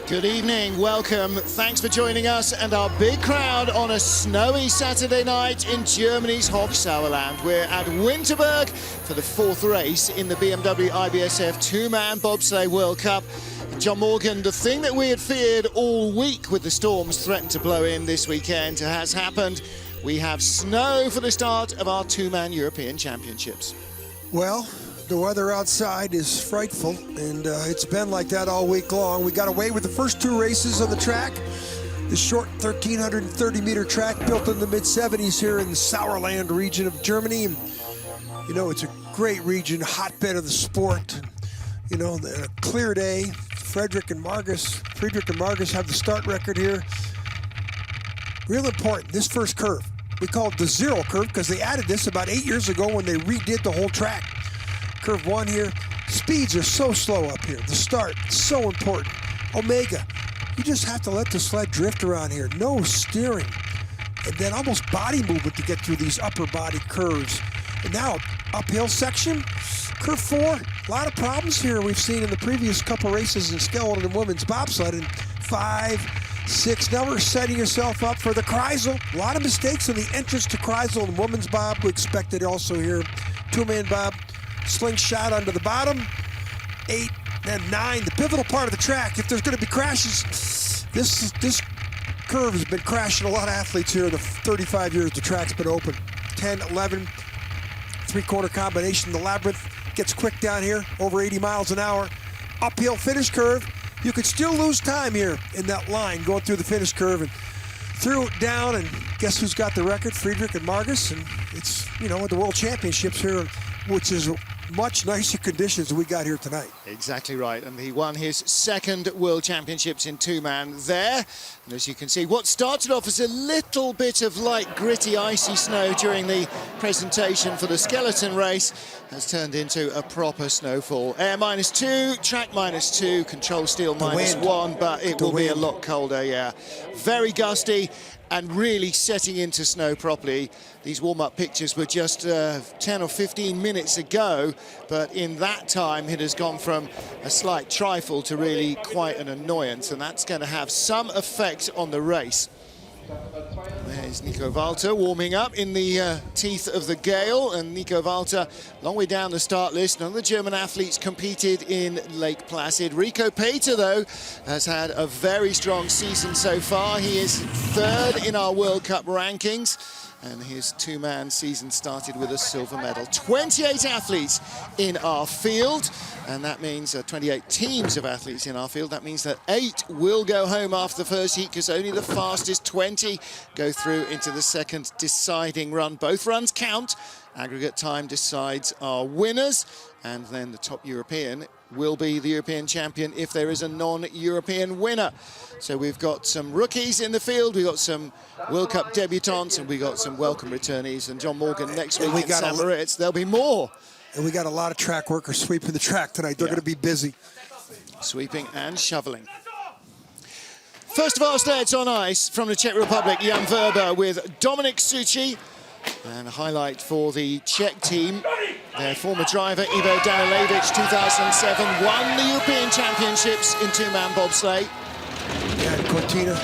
Good evening, welcome, thanks for joining us and our big crowd on a snowy Saturday night in Germany's Hochsauerland. We're at Winterberg for the fourth race in the BMW IBSF two-man bobsleigh World Cup. John Morgan, the thing that we had feared all week with the storms threatened to blow in this weekend has happened. We have snow for the start of our two-man European Championships. Well, the weather outside is frightful, and it's been like that all week long. We got away with the first two races on the track. The short 1,330-meter track built in the mid-70s here in the Sauerland region of Germany. And, you know, it's a great region, hotbed of the sport. You know, a clear day. Friedrich and Margus have the start record here. Real important, this first curve. We call it the zero curve because they added this about 8 years ago when they redid the whole track. Curve one here. Speeds are so slow up here. The start, so important. Omega, you just have to let the sled drift around here. No steering. And then almost body movement to get through these upper body curves. And now, uphill section. Curve four, a lot of problems here we've seen in the previous couple races in skeleton and women's bobsled. And 5, 6, now we're setting yourself up for the Kreisel. A lot of mistakes in the entrance to Kreisel and women's bob. We expected also here. Two-man bob. Slingshot onto the bottom, 8 and 9, the pivotal part of the track. If there's going to be crashes, this curve has been crashing a lot of athletes here in the 35 years the track's been open. 10, 11, three-quarter combination. The labyrinth gets quick down here, over 80 miles an hour. Uphill finish curve. You could still lose time here in that line going through the finish curve, and threw it down, and guess who's got the record? Friedrich and Margus, and it's, you know, the World Championships here, which is much nicer conditions than we got here tonight. Exactly right, and he won his second World Championships in two-man there. And as you can see, what started off as a little bit of light, gritty, icy snow during the presentation for the skeleton race has turned into a proper snowfall. Air -2, track -2, control steel -1, but it will be a lot colder, yeah. Very gusty and really setting into snow properly. These warm-up pictures were just 10 or 15 minutes ago, but in that time it has gone from a slight trifle to really quite an annoyance, and that's going to have some effect on the race. There's Nico Walter warming up in the teeth of the gale, and Nico Walter, long way down the start list. None of the German athletes competed in Lake Placid. Rico Peter, though, has had a very strong season so far. He is third in our World Cup rankings, and his two-man season started with a silver medal. 28 athletes in our field, and that means 28 teams of athletes in our field. That means that 8 will go home after the first heat because only the fastest 20 go through into the second deciding run. Both runs count. Aggregate time decides our winners, and then the top European will be the European champion if there is a non-European winner. So we've got some rookies in the field, we've got some World Cup debutants, and we've got some welcome returnees. And John Morgan next week in St. Moritz, there'll be more. And we got a lot of track workers sweeping the track tonight. They're going to be busy. Sweeping and shoveling. First of our sleds on ice from the Czech Republic, Jan Verber with Dominik Suchy. And a highlight for the Czech team, their former driver, Ivo Danilevich, 2007, won the European Championships in two-man bobsleigh. Yeah, Cortina,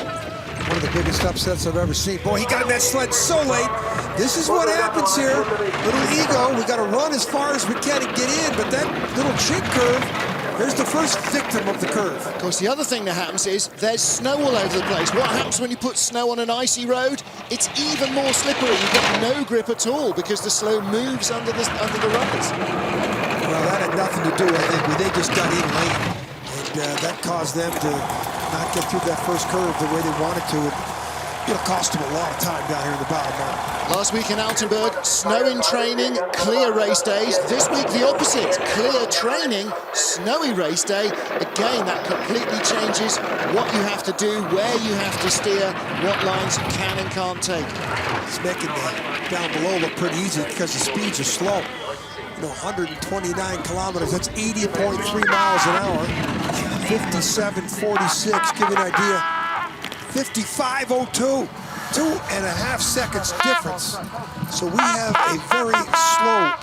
one of the biggest upsets I've ever seen. Boy, he got in that sled so late. This is what happens here. Little ego, we got to run as far as we can and get in, but that little chink curve, there's the first victim of the curve. Of course, the other thing that happens is there's snow all over the place. What happens when you put snow on an icy road? It's even more slippery. You've got no grip at all because the snow moves under the runners. Well, that had nothing to do, I think. They just got in late, and that caused them to not get through that first curve the way they wanted to. It'll cost them a lot of time down here in the bottom line. Last week in Altenburg, snow in training, clear race days. This week, the opposite. Clear training, snowy race day. Again, that completely changes what you have to do, where you have to steer, what lines you can and can't take. It's making down below look pretty easy because the speeds are slow. You know, 129 kilometers, that's 80.3 miles an hour. 57.46, give you an idea. 55.02, 2.5 seconds difference. So we have a very slow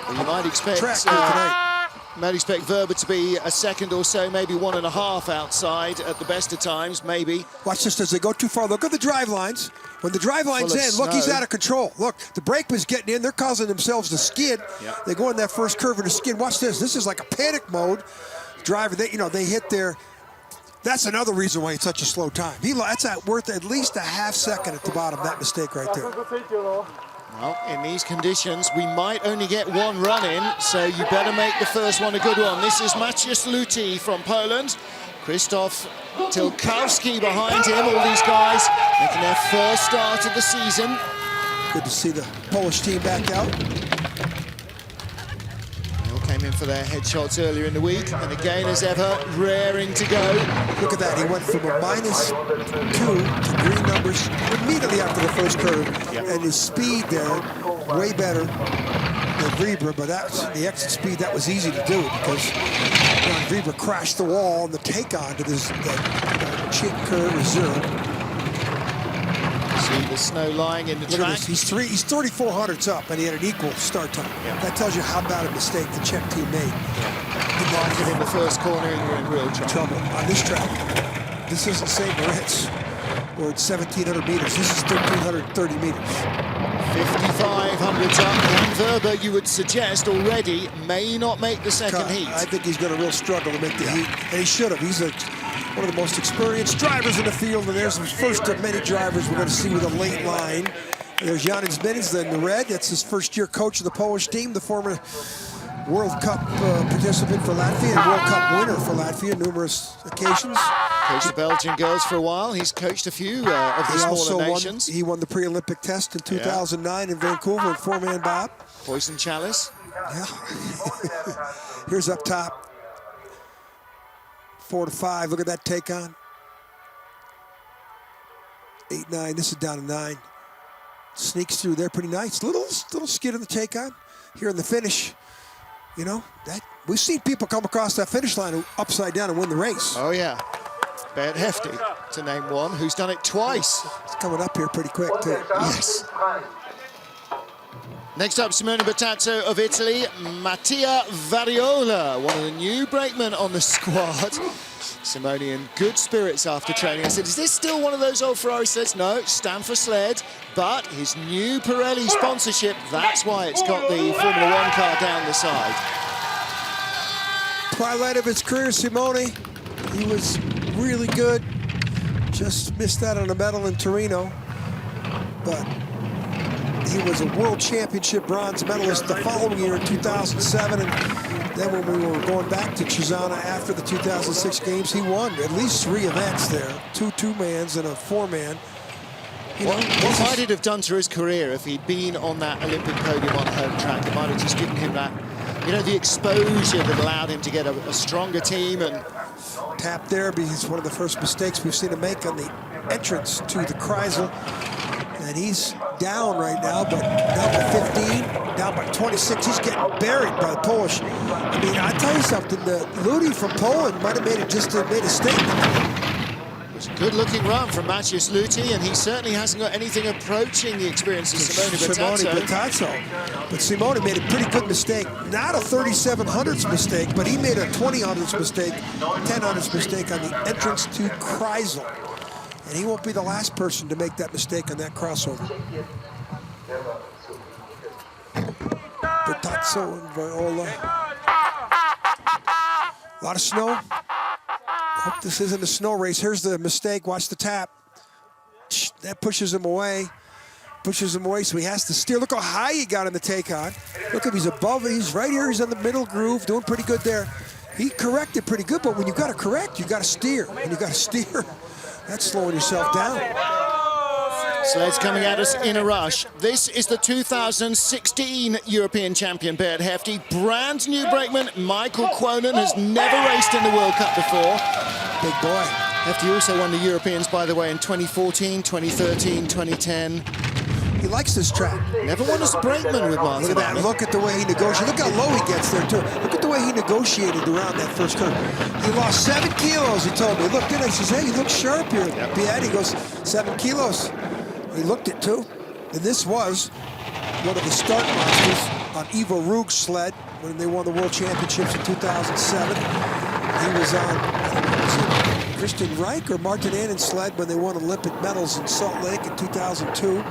well, you might expect track here tonight. Might expect Verber to be a second or so, maybe 1.5 outside at the best of times, maybe. Watch this as they go too far. Look at the drive lines. When the drive line's in, look, he's out of control. Look, the brakeman's getting in. They're causing themselves to skid. Yep. They go in that first curve and skid. Watch this. This is like a panic mode. Driver, they hit their... That's another reason why it's such a slow time. That's worth at least a half second at the bottom, that mistake right there. Well, in these conditions, we might only get one run in, so you better make the first one a good one. This is Maciej Luti from Poland. Krzysztof Tylkowski behind him. All these guys making their first start of the season. Good to see the Polish team back out. They all came in for their headshots earlier in the week, and again, as ever, raring to go. Look at that. He went from a -2 to green numbers immediately after the first curve. Yep. And his speed there, way better than Weber, but that's the exit speed. That was easy to do because Weber crashed the wall on the take-on to this chink curve reserve. See the snow lying in the Look track. at this. He's 3,400s up, and he had an equal start time. Yeah. That tells you how bad a mistake the Czech team made. You like it in the first corner, and you're in real trouble. On this track. This isn't St. Moritz, where it's 1,700 meters. This is 1,330 meters. 5,500 up, and Verber, you would suggest already, may not make the second heat. I think he's going to real struggle to make the heat, and he should have. He's one of the most experienced drivers in the field, and there's the first of many drivers we're going to see with a late line. And there's Janis Benz in the red. That's his first-year coach of the Polish team, the former World Cup participant for Latvia and World Cup winner for Latvia numerous occasions. Coached the Belgian girls for a while. He's coached a few of the smaller nations. He won the pre-Olympic test in 2009 in Vancouver in four-man bob. Poison Chalice. Yeah. Here's up top. 4 to 5. Look at that take on. 8, 9. This is down to 9. Sneaks through there pretty nice. Little skid in the take on. Here in the finish, you know, that we've seen people come across that finish line upside down and win the race. Oh yeah. Bert Hefty, to name one, who's done it twice. It's coming up here pretty quick too. Yes. Next up, Simone Bertazzo of Italy, Mattia Variola, one of the new brakemen on the squad. Simone in good spirits after training. I said, is this still one of those old Ferrari sleds? No, Stanford sled, but his new Pirelli sponsorship, that's why it's got the Formula One car down the side. Twilight of his career, Simone. He was really good. Just missed out on a medal in Torino, but he was a world championship bronze medalist the following year in 2007, and then when we were going back to Cesana after the 2006 games, he won at least 3 events there, 2 two-mans and a 4-man. What might it have done to his career if he'd been on that Olympic podium on home track? It might have just given him that, you know, the exposure that allowed him to get a stronger team. And tap there, because it's one of the first mistakes we've seen him make on the entrance to the Kreisel. And he's down right now, but down by 15, down by 26. He's getting buried by the Polish. I mean, I tell you something, the Ludi from Poland might have made a statement. It was a good-looking run from Maciej Luti, and he certainly hasn't got anything approaching the experience of Simone Bertazzo. But Simone made a pretty good mistake. Not a 3700ths mistake, but he made a 2000ths mistake, 1000ths mistake on the entrance to Kreisel. And he won't be the last person to make that mistake on that crossover. Bertazzo and Viola. A lot of snow. Hope this isn't a snow race. Here's the mistake. Watch the tap. That pushes him away. So he has to steer. Look how high he got in the take-on. Look, if he's above it, he's right here. He's in the middle groove, doing pretty good there. He corrected pretty good, but when you got to correct, you got to steer. And you got to steer. That's slowing yourself down. Sleds coming at us in a rush. This is the 2016 European champion, Bert Hefty. Brand new brakeman, Michael Quonen, has never raced in the World Cup before. Big boy. Hefty also won the Europeans, by the way, in 2014, 2013, 2010. He likes this track. Never won as a brakeman with Martin. Look at that. Look at the way he negotiated. Look how low he gets there, too. Look at the way he negotiated around that first curve. He lost 7 kilos, he told me. He looked in and he says, hey, you look sharp here. Yep. He goes, 7 kilos. He looked it, too. And this was one of the start monsters on Ivo Rug's sled when they won the World Championships in 2007. He was on Christian Reich or Martin Annen's sled when they won Olympic medals in Salt Lake in 2002.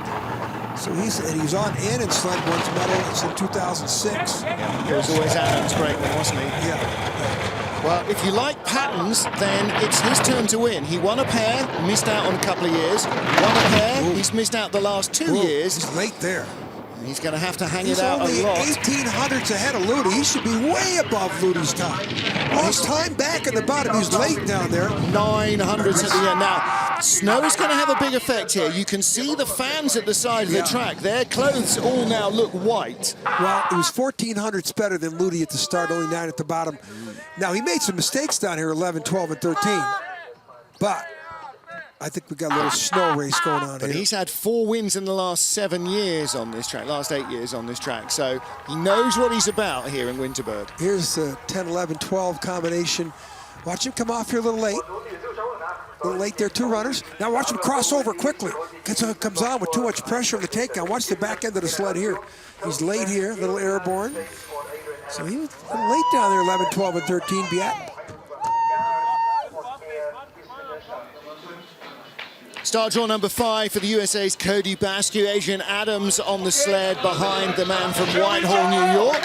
So he was on Annen's sled once medals in 2006. Yeah, it was always Adam's great one, wasn't he? Yeah. Well, if you like patterns, then it's his turn to win. He won a pair, missed out on a couple of years. Won a pair, he's missed out the last 2 years. He's late there. He's going to have to hang it out a lot. He's only 1800s ahead of Ludi. He should be way above Ludi's time. Lost time back in the bottom. He's late down there. 900s at the end. Now, snow is going to have a big effect here. You can see the fans at the side of the track. Their clothes all now look white. Well, it was 1400s better than Ludi at the start, only 9 at the bottom. Now, he made some mistakes down here, 11, 12, and 13. But I think we got a little snow race going on here. But he's had 4 wins in the last 7 years on this track, last 8 years on this track. So he knows what he's about here in Winterberg. Here's the 10, 11, 12 combination. Watch him come off here a little late. A little late there, 2 runners. Now watch him cross over quickly. Comes on with too much pressure on the takedown. Watch the back end of the sled here. He's late here, a little airborne. So he was a little late down there, 11, 12, and 13, Biat. Start draw number 5 for the USA's Cody Bascu. Adrian Adams on the sled behind the man from Whitehall, New York.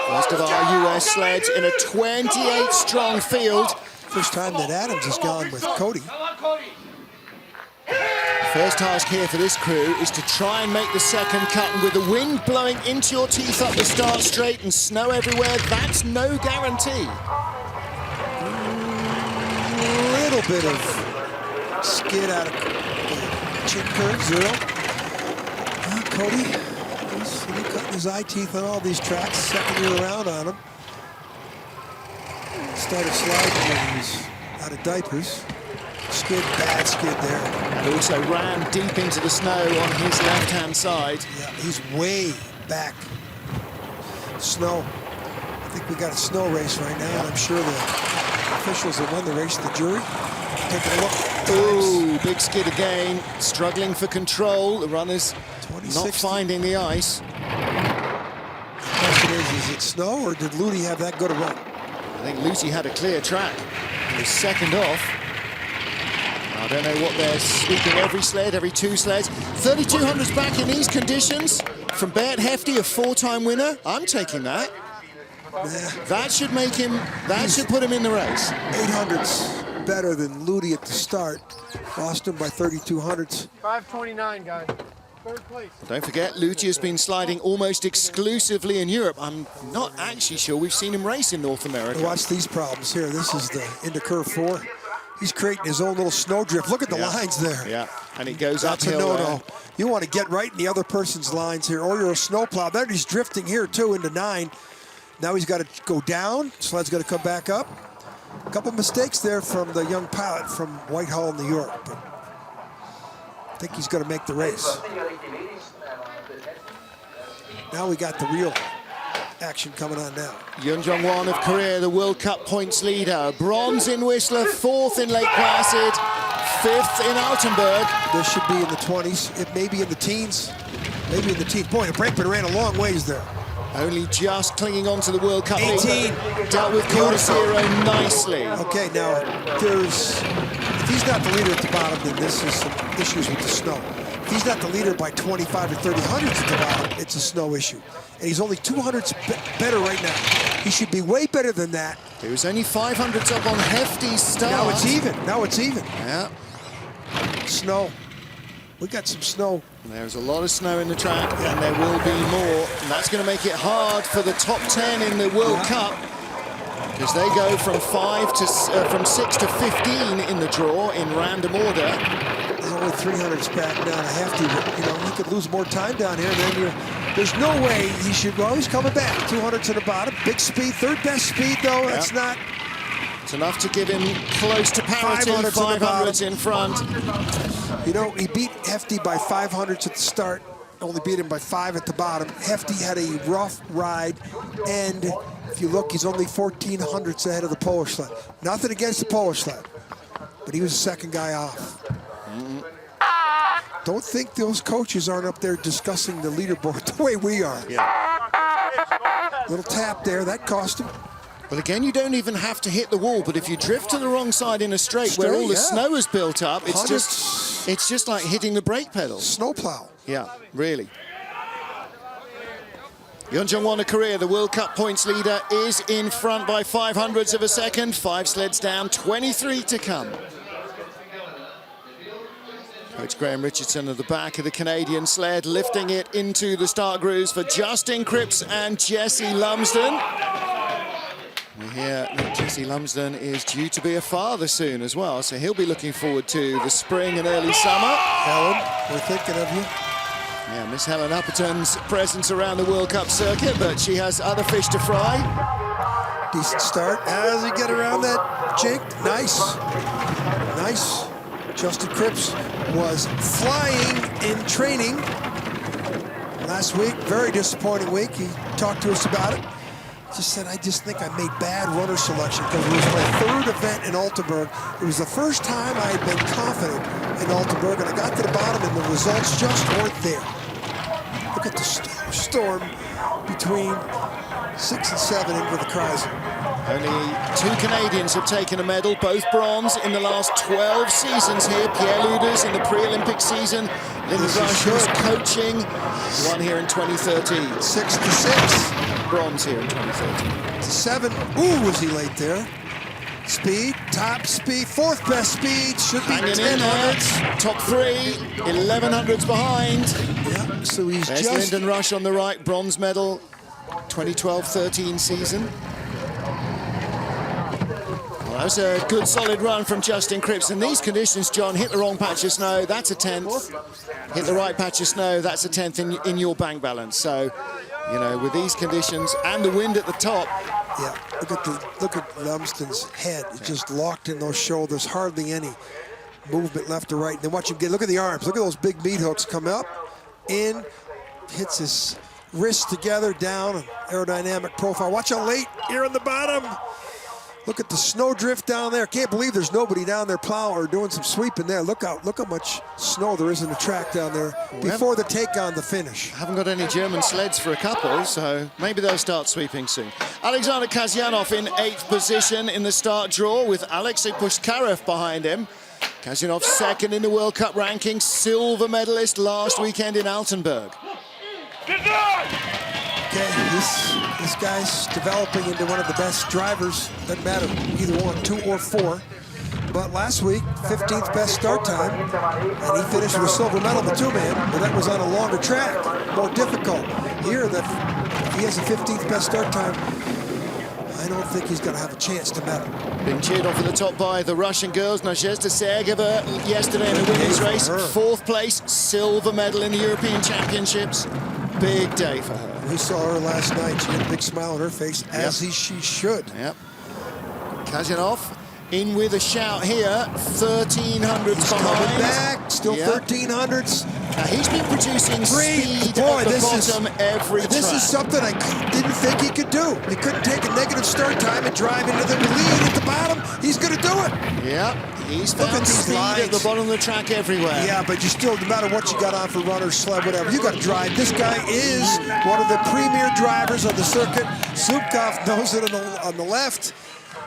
Most of our US sleds in a 28-strong field. First time that Adams has gone with Cody. First task here for this crew is to try and make the second cut, and with the wind blowing into your teeth up the start straight and snow everywhere, that's no guarantee. A little bit of skid out of the chin curve, 0. Cody, he's cutting his eye teeth on all these tracks, second year around on them. Started sliding when he was out of diapers. Skid, bad skid there. He also ran deep into the snow on his left-hand side. Yeah, he's way back. Snow. I think we got a snow race right now, and I'm sure the officials that won the race, the jury, taking a look. Ooh, big skid again. Struggling for control. The runners not finding the ice. The question is it snow, or did Ludi have that good a run? I think Lucy had a clear track. He was second off. I don't know what they're sweeping every sled, every 2 sleds. 3200s back in these conditions from Bert Hefty, a 4-time winner. I'm taking that. That should make him, that should put him in the race. 800s better than Ludi at the start. Lost him by 3200s. 529, guys. 3rd place. Don't forget, Lucia has been sliding almost exclusively in Europe. I'm not actually sure we've seen him race in North America. Watch these problems here. This is the into curve 4. He's creating his own little snowdrift. Look at the lines there. Yeah, and it goes That's uphill. That's a no-no. You want to get right in the other person's lines here, or you're a snowplow. Then he's drifting here, too, into 9. Now he's got to go down. Sled's got to come back up. A couple mistakes there from the young pilot from Whitehall, New York. But I think he's going to make the race. Now we got the real action coming on now. Yun Jong-won of Korea, the World Cup points leader. Bronze in Whistler, 4th in Lake Placid, 5th in Altenburg. This should be in the 20s, it may be in the teens. Maybe in the teens. Boy, the brakeman ran a long ways there. Only just clinging on to the World Cup 18. lead. Dealt with quarter zero nicely. Okay, now, if he's not the leader at the bottom, then this is some issues with the snow. If he's not the leader by 25 or 30 hundredths at the bottom, it's a snow issue. And he's only 200ths better right now. He should be way better than that. He was only 500ths up on Hefty's start. Now it's even. Now it's even. Yeah. Snow. We got some snow. There's a lot of snow in the track, and there will be more. And that's going to make it hard for the top 10 in the World Cup, because they go from 6 to 15 in the draw in random order. There's only 300s back down to Hefty, but you know, he could lose more time down here. And then there's no way he should. Well, he's coming back. 200s at the bottom. Big speed, 3rd best speed though. That's not. It's enough to give him close to parity. 500s in front. You know, he beat Hefty by 500s at the start. Only beat him by 5 at the bottom. Hefty had a rough ride, and if you look, he's only 1400ths ahead of the Polish sled. Nothing against the Polish sled, but he was the 2nd guy off. Don't think those coaches aren't up there discussing the leaderboard the way we are. Yeah. Little tap there, that cost him. Well, again, you don't even have to hit the wall, but if you drift to the wrong side in a straight where all the snow is built up, it's just like hitting the brake pedal. Snowplow. Yeah, really. Hyun Jung-won of Korea, the World Cup points leader, is in front by 0.05 of a second. 5 sleds down, 23 to come. Coach Graham Richardson at the back of the Canadian sled, lifting it into the start grooves for Justin Cripps and Jesse Lumsden. We hear that Jesse Lumsden is due to be a father soon as well, so he'll be looking forward to the spring and early summer. Helen, we're thinking of you. Yeah, Miss Helen Upperton's presence around the World Cup circuit, but she has other fish to fry. Decent start as he get around that jink. Nice. Nice. Justin Cripps was flying in training last week. Very disappointing week. He talked to us about it. Just said, I just think I made bad runner selection because it was my 3rd event in Altenburg. It was the first time I had been confident in Altenburg, and I got to the bottom and the results just weren't there. Look at the storm between 6 and 7 into the Kreisel. Only 2 Canadians have taken a medal, both bronze in the last 12 seasons here. Pierre Luders in the pre-Olympic season. Lyndon Rush was coaching, won here in 2013. 6 to 6. Bronze here in 2013. 7. Ooh, was he late there? Speed, top speed, 4th best speed. Should be 1000s. Top 3, 1100s behind. Yeah, so he's There's just... Lyndon Rush on the right, bronze medal, 2012-13 season. Well, that was a good solid run from Justin Cripps. In these conditions, John, hit the wrong patch of snow, that's a 10th. Hit the right patch of snow, that's a 10th in your bank balance. So, you know, with these conditions and the wind at the top. Yeah, look at Lumsden's head. It's just locked in those shoulders, hardly any movement left or right. And then watch him get, look at the arms. Look at those big meat hooks come up, in, hits his wrists together, down, and aerodynamic profile. Watch how late here on the bottom. Look at the snow drift down there. Can't believe there's nobody down there plowing or doing some sweeping there. Look how much snow there is in the track down there before the take on the finish. Haven't got any German sleds for a couple, so maybe they'll start sweeping soon. Alexander Kasyanov in 8th position in the start draw with Alexei Pushkarev behind him. Kasyanov 2nd in the World Cup ranking, silver medalist last weekend in Altenburg. Okay, this guy's developing into one of the best drivers. Doesn't matter, either one, 2 or 4. But last week, 15th best start time, and he finished with a silver medal in the 2-man, but that was on a longer track, more difficult. Here, he has a 15th best start time. I don't think he's going to have a chance to medal. Being cheered off at the top by the Russian girls. Nadezhda Sergeva yesterday in the women's race, 4th place, silver medal in the European Championships. Big day for her. We saw her last night. She had a big smile on her face, as she should. Yep. Kasyanov in with a shout here. 1300s behind. Back, still 1300s. Now he's been producing speed Boy, at the bottom every track. This is something I didn't think he could do. He couldn't take a negative start time and drive into the lead at the bottom. He's going to do it. Yep. He's found speed at the bottom of the track everywhere. Yeah, but you still, no matter what you got on for runner, sled, whatever, you got to drive. This guy is one of the premier drivers on the circuit. Zubkov knows it on the left.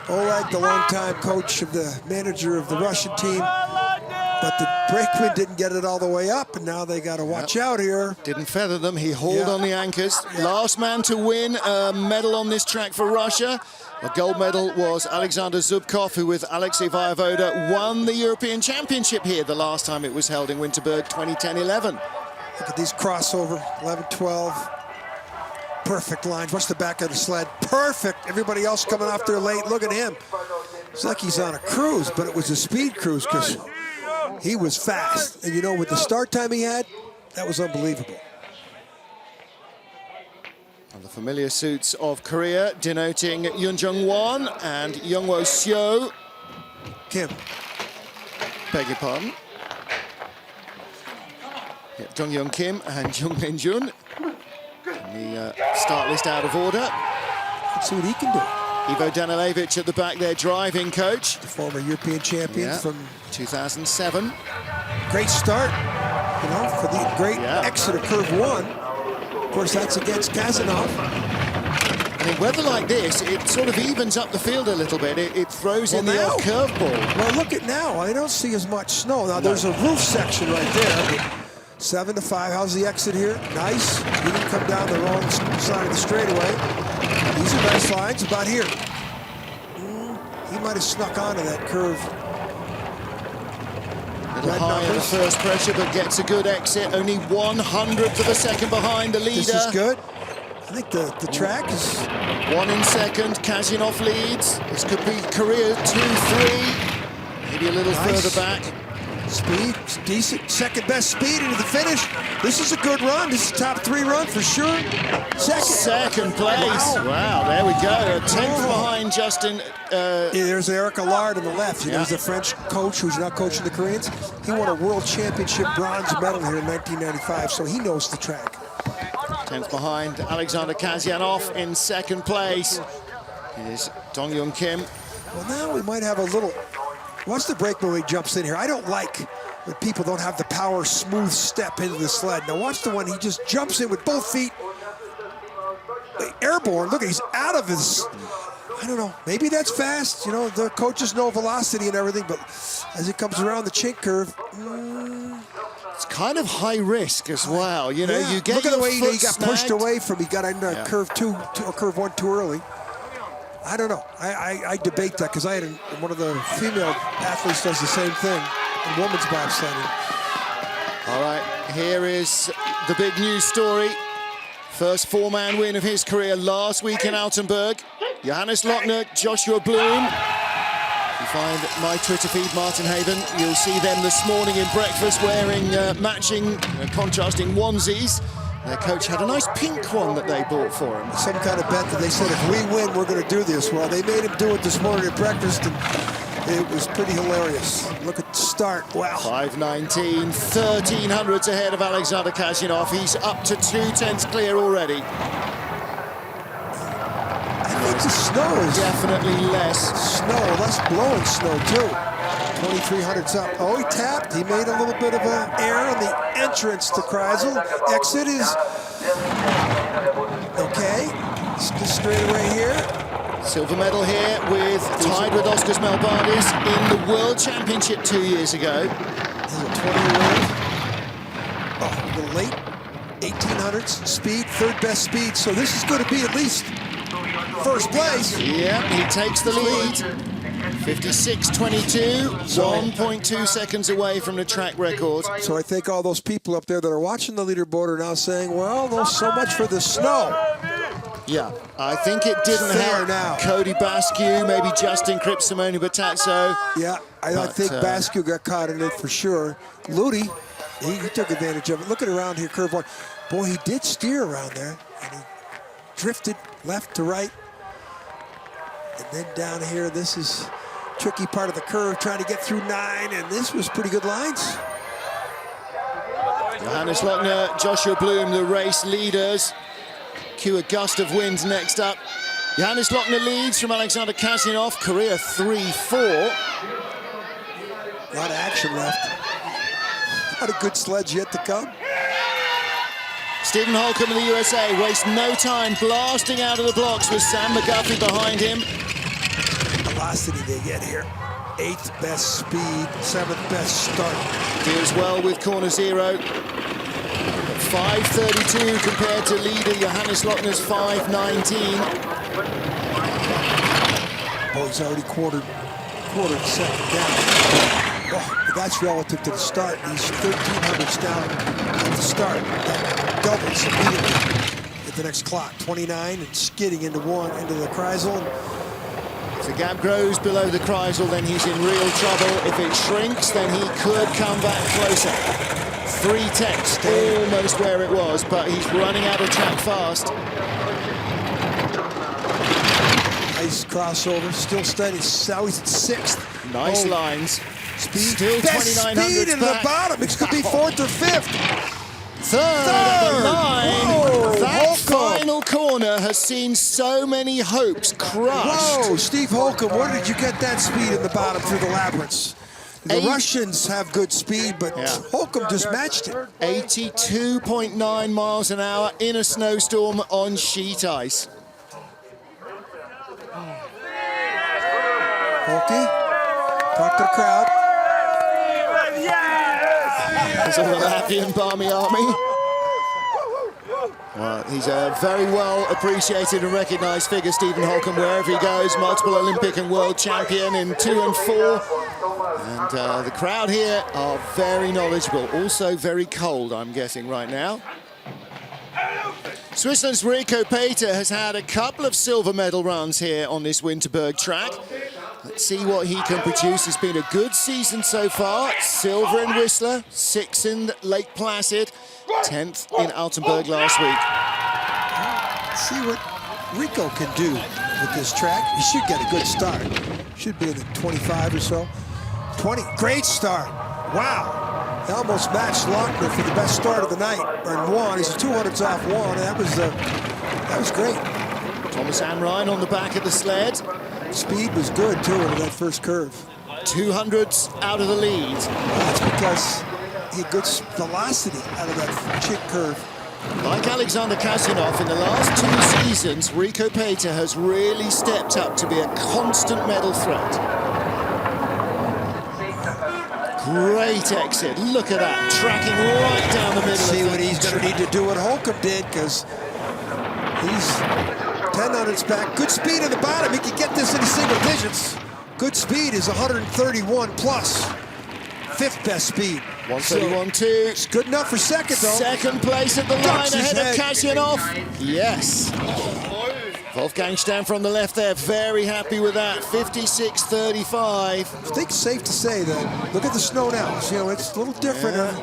Oleg, the longtime coach of the manager of the Russian team. But the brakeman didn't get it all the way up, and now they got to watch out here. Didn't feather them. He hauled on the anchors. Last man to win a medal on this track for Russia. The gold medal was Alexander Zubkov, who with Alexei Voyevoda won the European Championship here the last time it was held in Winterberg, 2010-11. Look at these crossover, 11-12. Perfect lines. Watch the back of the sled. Perfect. Everybody else coming off there late. Look at him. It's like he's on a cruise, but it was a speed cruise because he was fast. And you know, with the start time he had, that was unbelievable. And the familiar suits of Korea denoting Hyun Jung-won and Youngwo Seo. Kim. Beg your pardon. Yeah, Jung-Young Kim and Jung Min-jun. The start list out of order. Let's see what he can do. Ivo Danilevich at the back there, driving coach. The former European champion from 2007. Great start, you know, for the great exit of curve 1. Of course, that's against Kasyanov. in weather like this, it sort of evens up the field a little bit. It throws in the odd curveball. Well, look at now. I don't see as much snow. Now, there's a roof section right there. 7 to 5. How's the exit here? Nice. He didn't come down the wrong side of the straightaway. These are nice lines about here. He might have snuck onto that curve. A little high in the first pressure, but gets a good exit. Only 100th of a second behind the leader. This is good. I think the track is... 1 in second. Kazyanov leads. This could be career 2-3. Maybe a little further back. Speed, decent. Second best speed into the finish. This is a good run. This is a top 3 run for sure. Second place. Wow, there we go. A 10th behind Justin. There's Eric Allard on the left. You know, he's a French coach who's now coaching the Koreans. He won a World Championship bronze medal here in 1995, so he knows the track. 10th behind Alexander Kazyanov in second place. Here's Dong-Young Kim. Well, now we might have a little... Watch the break when he jumps in here. I don't like when people don't have the power, smooth step into the sled. Now watch the one, he just jumps in with both feet. Airborne, look, he's out of his... I don't know, maybe that's fast. You know, the coaches know velocity and everything, but as he comes around the chink curve... It's kind of high risk as well. You know, you get look at the way he got snagged. pushed away from, he got into curve 2 or curve 1 too early. I don't know. I debate that because I had one of the female athletes does the same thing in women's bobsledding. All right, here is the big news story. First 4-man win of his career last week in Altenburg. Johannes Lochner, Joshua Bloom. If you find my Twitter feed, Martin Haven, you'll see them this morning in breakfast wearing matching, contrasting onesies. Their coach had a nice pink one that they bought for him. Some kind of bet that they said, if we win, we're going to do this. Well, they made him do it this morning at breakfast, and it was pretty hilarious. Look at the start. Wow. 5:19, 1300s ahead of Alexander Kazyanov. He's up to 2/10 clear already. I think the snow is... Definitely less blowing snow, too. 2300's up. Oh, he tapped. He made a little bit of an error on the entrance to Kreisel. Exit is okay. Just straight away here. Silver medal here tied with Oscar Melbardis in the World Championship 2 years ago. This is a 20-year-old. Oh, a little late. 1800s speed, third best speed. So this is going to be at least first place. Yeah, he takes the lead. 56.22, 1.2 seconds away from the track record. So I think all those people up there that are watching the leaderboard are now saying, well, there's so much for the snow. Yeah, I think it didn't help now. Cody Basque, maybe Justin Cripsimone Batazzo. Yeah, I think Basque got caught in it for sure. Ludi, he took advantage of it. Looking around here, curve 1. Boy, he did steer around there, and he drifted left to right. And then down here, this is tricky part of the curve, trying to get through 9, and this was pretty good lines. Johannes Lochner, Joshua Bloom, the race leaders. Cue a gust of wind next up. Johannes Lochner leads from Alexander Kazyanov, career 3-4. A lot of action left. A lot of good sleds yet to come. Stephen Holcomb of the USA wastes no time blasting out of the blocks with Sam McGuffey behind him. Velocity they get here. 8th best speed, 7th best start. Deals well with corner 0. 5:32 compared to leader Johannes Lochner's 5:19. Oh, he's already quartered second down. Oh, but that's relative to the start. He's 1300s down at the start. That doubles immediately at the next clock. 29 and skidding into the Kreisel. If the gap grows below the Kreisel, then he's in real trouble. If it shrinks, then he could come back closer. 3/10, almost where it was, but he's running out of track fast. Nice crossover, still steady. Now he's at 6th. Nice lines. Speed, still 2900 speed into the bottom. It could be 4th or 5th. Third of the line. Whoa, that Holcomb. final corner has seen so many hopes crushed. Whoa, Steve Holcomb, where did you get that speed in the bottom through the labyrinths? The Russians have good speed, but Holcomb just matched it. 82.9 miles an hour in a snowstorm on sheet ice. Holke, talk to the crowd. There's all the Latvian Barmy Army. Well, he's a very well appreciated and recognised figure, Stephen Holcomb, wherever he goes. Multiple Olympic and world champion in 2 and 4. And the crowd here are very knowledgeable. Also very cold, I'm guessing, right now. Switzerland's Rico Peter has had a couple of silver medal runs here on this Winterberg track. Let's see what he can produce. It's been a good season so far. Silver in Whistler, 6 in Lake Placid, 10th in Altenburg last week. See what Rico can do with this track. He should get a good start. Should be in the 25 or so. 20, great start. Wow. He almost matched Lochner for the best start of the night, and won. He's 200s off one. That was great. Thomas Amrine on the back of the sled. Speed was good too in that first curve. 200s out of the lead. That's because he had good velocity out of that chick curve. Like Alexander Kasyanov in the last 2 seasons, Rico Peter has really stepped up to be a constant medal threat. Great exit, look at that, tracking right down the middle. See what he's going to need to do what Holcomb did, because he's 10 on its back. Good speed at the bottom, he can get this into single digits. Good speed is 131 plus. 5th best speed. 131.2. It's good enough for second, though. Second place at the line Ducks ahead his of Kasyanov. Yes. Wolfgang Stampfer on the left there, very happy with that. 56.35. I think it's safe to say that. Look at the snow now. You know, it's a little different. Yeah.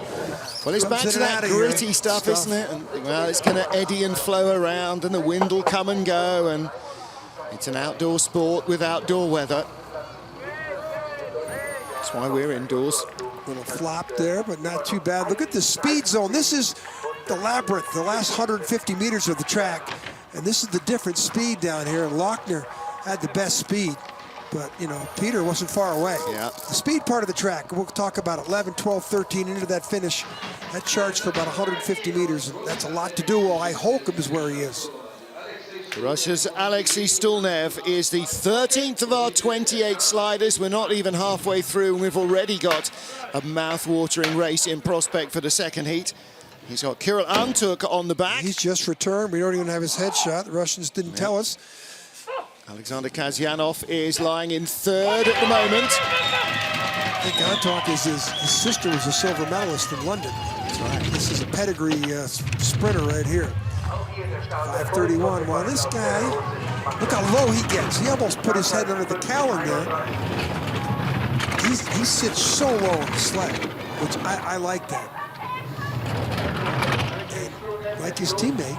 Well, it's back to that gritty stuff, isn't it? And, well, it's going to eddy and flow around, and the wind will come and go, and it's an outdoor sport with outdoor weather. That's why we're indoors. Little flop there, but not too bad. Look at the speed zone. This is the labyrinth, the last 150 meters of the track. And this is the different speed down here. And Lochner had the best speed. But, you know, Peter wasn't far away. Yeah. The speed part of the track, we'll talk about 11, 12, 13 into that finish. That charged for about 150 meters. And that's a lot to do. Well, I hope is where he is. Russia's Alexei Stulnev is the 13th of our 28 sliders. We're not even halfway through, and we've already got a mouth-watering race in prospect for the second heat. He's got Kirill Antuk on the back. He's just returned. We don't even have his headshot. The Russians didn't tell us. Alexander Kasyanov is lying in 3rd at the moment. I think Antuk is his sister was a silver medalist in London. That's right. This is a pedigree sprinter right here. 5:31. Well, this guy, look how low he gets. He almost put his head under the cowling there. He sits so low on the sled, which I like that. And like his teammate,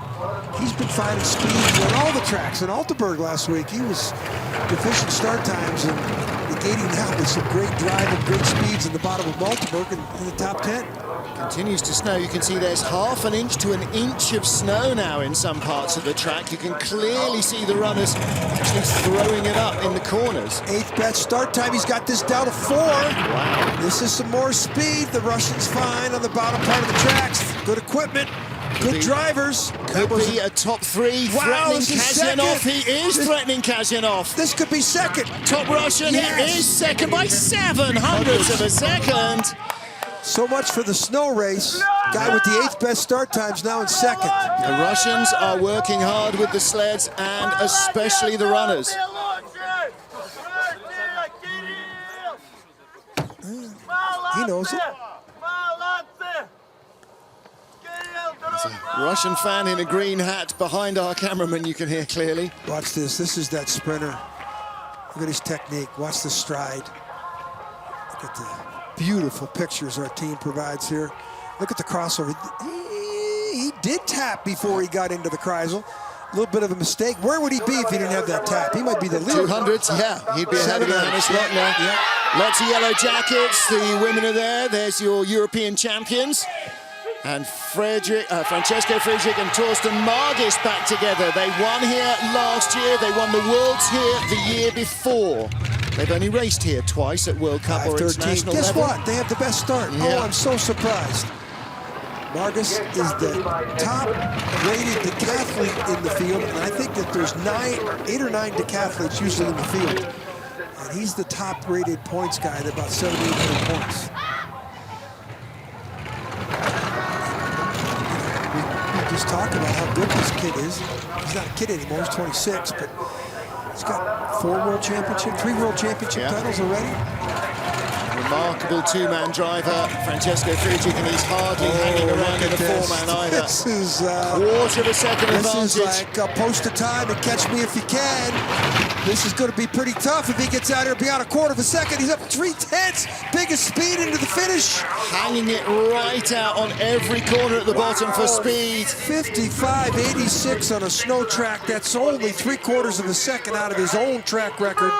he's been finding speed on all the tracks. In Altenburg last week, he was deficient start times and negating that with some great drive and great speeds in the bottom of Altenburg and in the top 10. Continues to snow. You can see there's half an inch to an inch of snow now in some parts of the track. You can clearly see the runners actually throwing it up in the corners. 8th best start time. He's got this down to 4. Wow. This is some more speed. The Russians find on the bottom part of the tracks. Good equipment. Good drivers. Could be a top 3 threatening Kasyanov. He is threatening Kasyanov. This could be second. Top Russian. Yes. He is second by 7/100ths of a second. So much for the snow race. Guy with the 8th best start times now in second. The Russians are working hard with the sleds and especially the runners. He knows it. There's a Russian fan in a green hat behind our cameraman, you can hear clearly. Watch this. This is that sprinter. Look at his technique. Watch the stride. Look at the beautiful pictures our team provides here. Look at the crossover. He did tap before he got into the Kreisel. A little bit of a mistake. Where would he be if he didn't have that tap? He might be the leader. 200s, yeah. He'd be ahead of Johannes Lochner. Yeah. Lots of yellow jackets. The women are there. There's your European champions. And Francesco Friedrich and Torsten Margis back together. They won here last year. They won the Worlds here the year before. They've only raced here twice at World Cup or international Guess level. what? They have the best start. Yeah. Oh, I'm so surprised. Margis is the top-rated decathlete in the field, and I think that there's 8 or 9 decathletes usually in the field. And he's the top-rated points guy at about 7,800 points. We just talked about how good this kid is. He's not a kid anymore, he's 26, but he's got 3 World Championship titles already. Remarkable two-man driver, Francesco Friedrich, and he's hardly hanging around in a four-man either. This is quarter of a second advantage. This is like post of time and catch me if you can. This is going to be pretty tough if he gets out here beyond a quarter of a second. He's up 3/10, biggest speed into the finish. Hanging it right out on every corner at the bottom for speed. 55.86 on a snow track. That's only 3/4 of a second out of his own track record.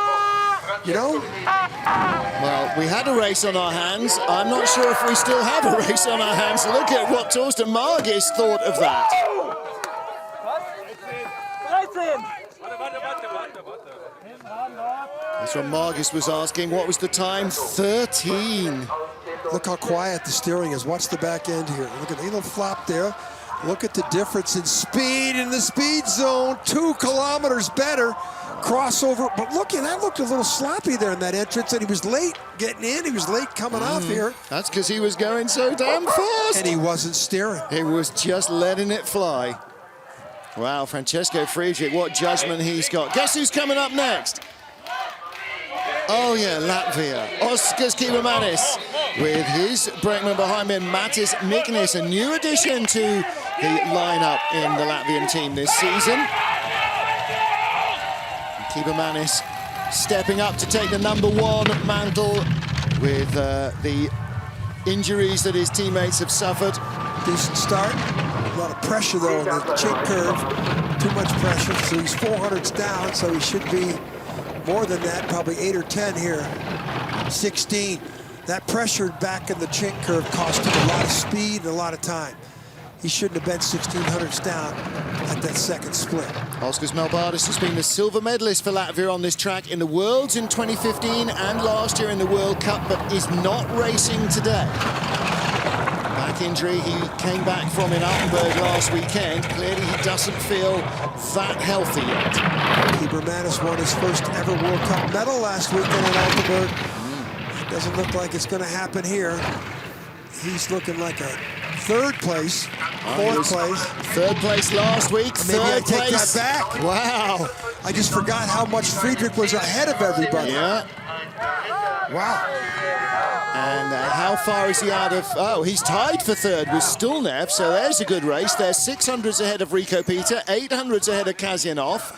You know? Well, we had a race on our hands. I'm not sure if we still have a race on our hands. Look at what Torsten Margis thought of that. That's what Margis was asking. What was the time? 13. Look how quiet the steering is. Watch the back end here. Look at the little flop there. Look at the difference in speed in the speed zone. 2 kilometers better. Crossover, but look, that looked a little sloppy there in that entrance, and he was late getting in. He was late coming off here. That's because he was going so damn fast. And he wasn't steering. He was just letting it fly. Wow, Francesco Friedrich, what judgment he's got. Guess who's coming up next? Oh yeah, Latvia. Oskars Kībermanis with his brakeman behind him, Matis Miknis, a new addition to the lineup in the Latvian team this season. Kībermanis stepping up to take the #1 mantle with the injuries that his teammates have suffered. Decent start. A lot of pressure, though, in the chink curve. Too much pressure, so he's 400s down, so he should be more than that, probably 8 or 10 here. 16. That pressure back in the chink curve cost him a lot of speed and a lot of time. He shouldn't have been 1,600s down at that second split. Oskars Melbardis has been the silver medalist for Latvia on this track in the Worlds in 2015 and last year in the World Cup, but is not racing today. Back injury he came back from in Altenburg last weekend. Clearly he doesn't feel that healthy yet. Kībermanis won his first ever World Cup medal last weekend in Altenburg. It doesn't look like it's going to happen here. He's looking like a 3rd place, 4th place. 3rd place last week, Maybe I 3rd take place. that back. Wow. I just forgot how much Friedrich was ahead of everybody. Yeah. Wow. And how far is he out of... Oh, he's tied for 3rd with Stulnev, so there's a good race. They're 600s ahead of Rico Peter, 800s ahead of Kazyanov.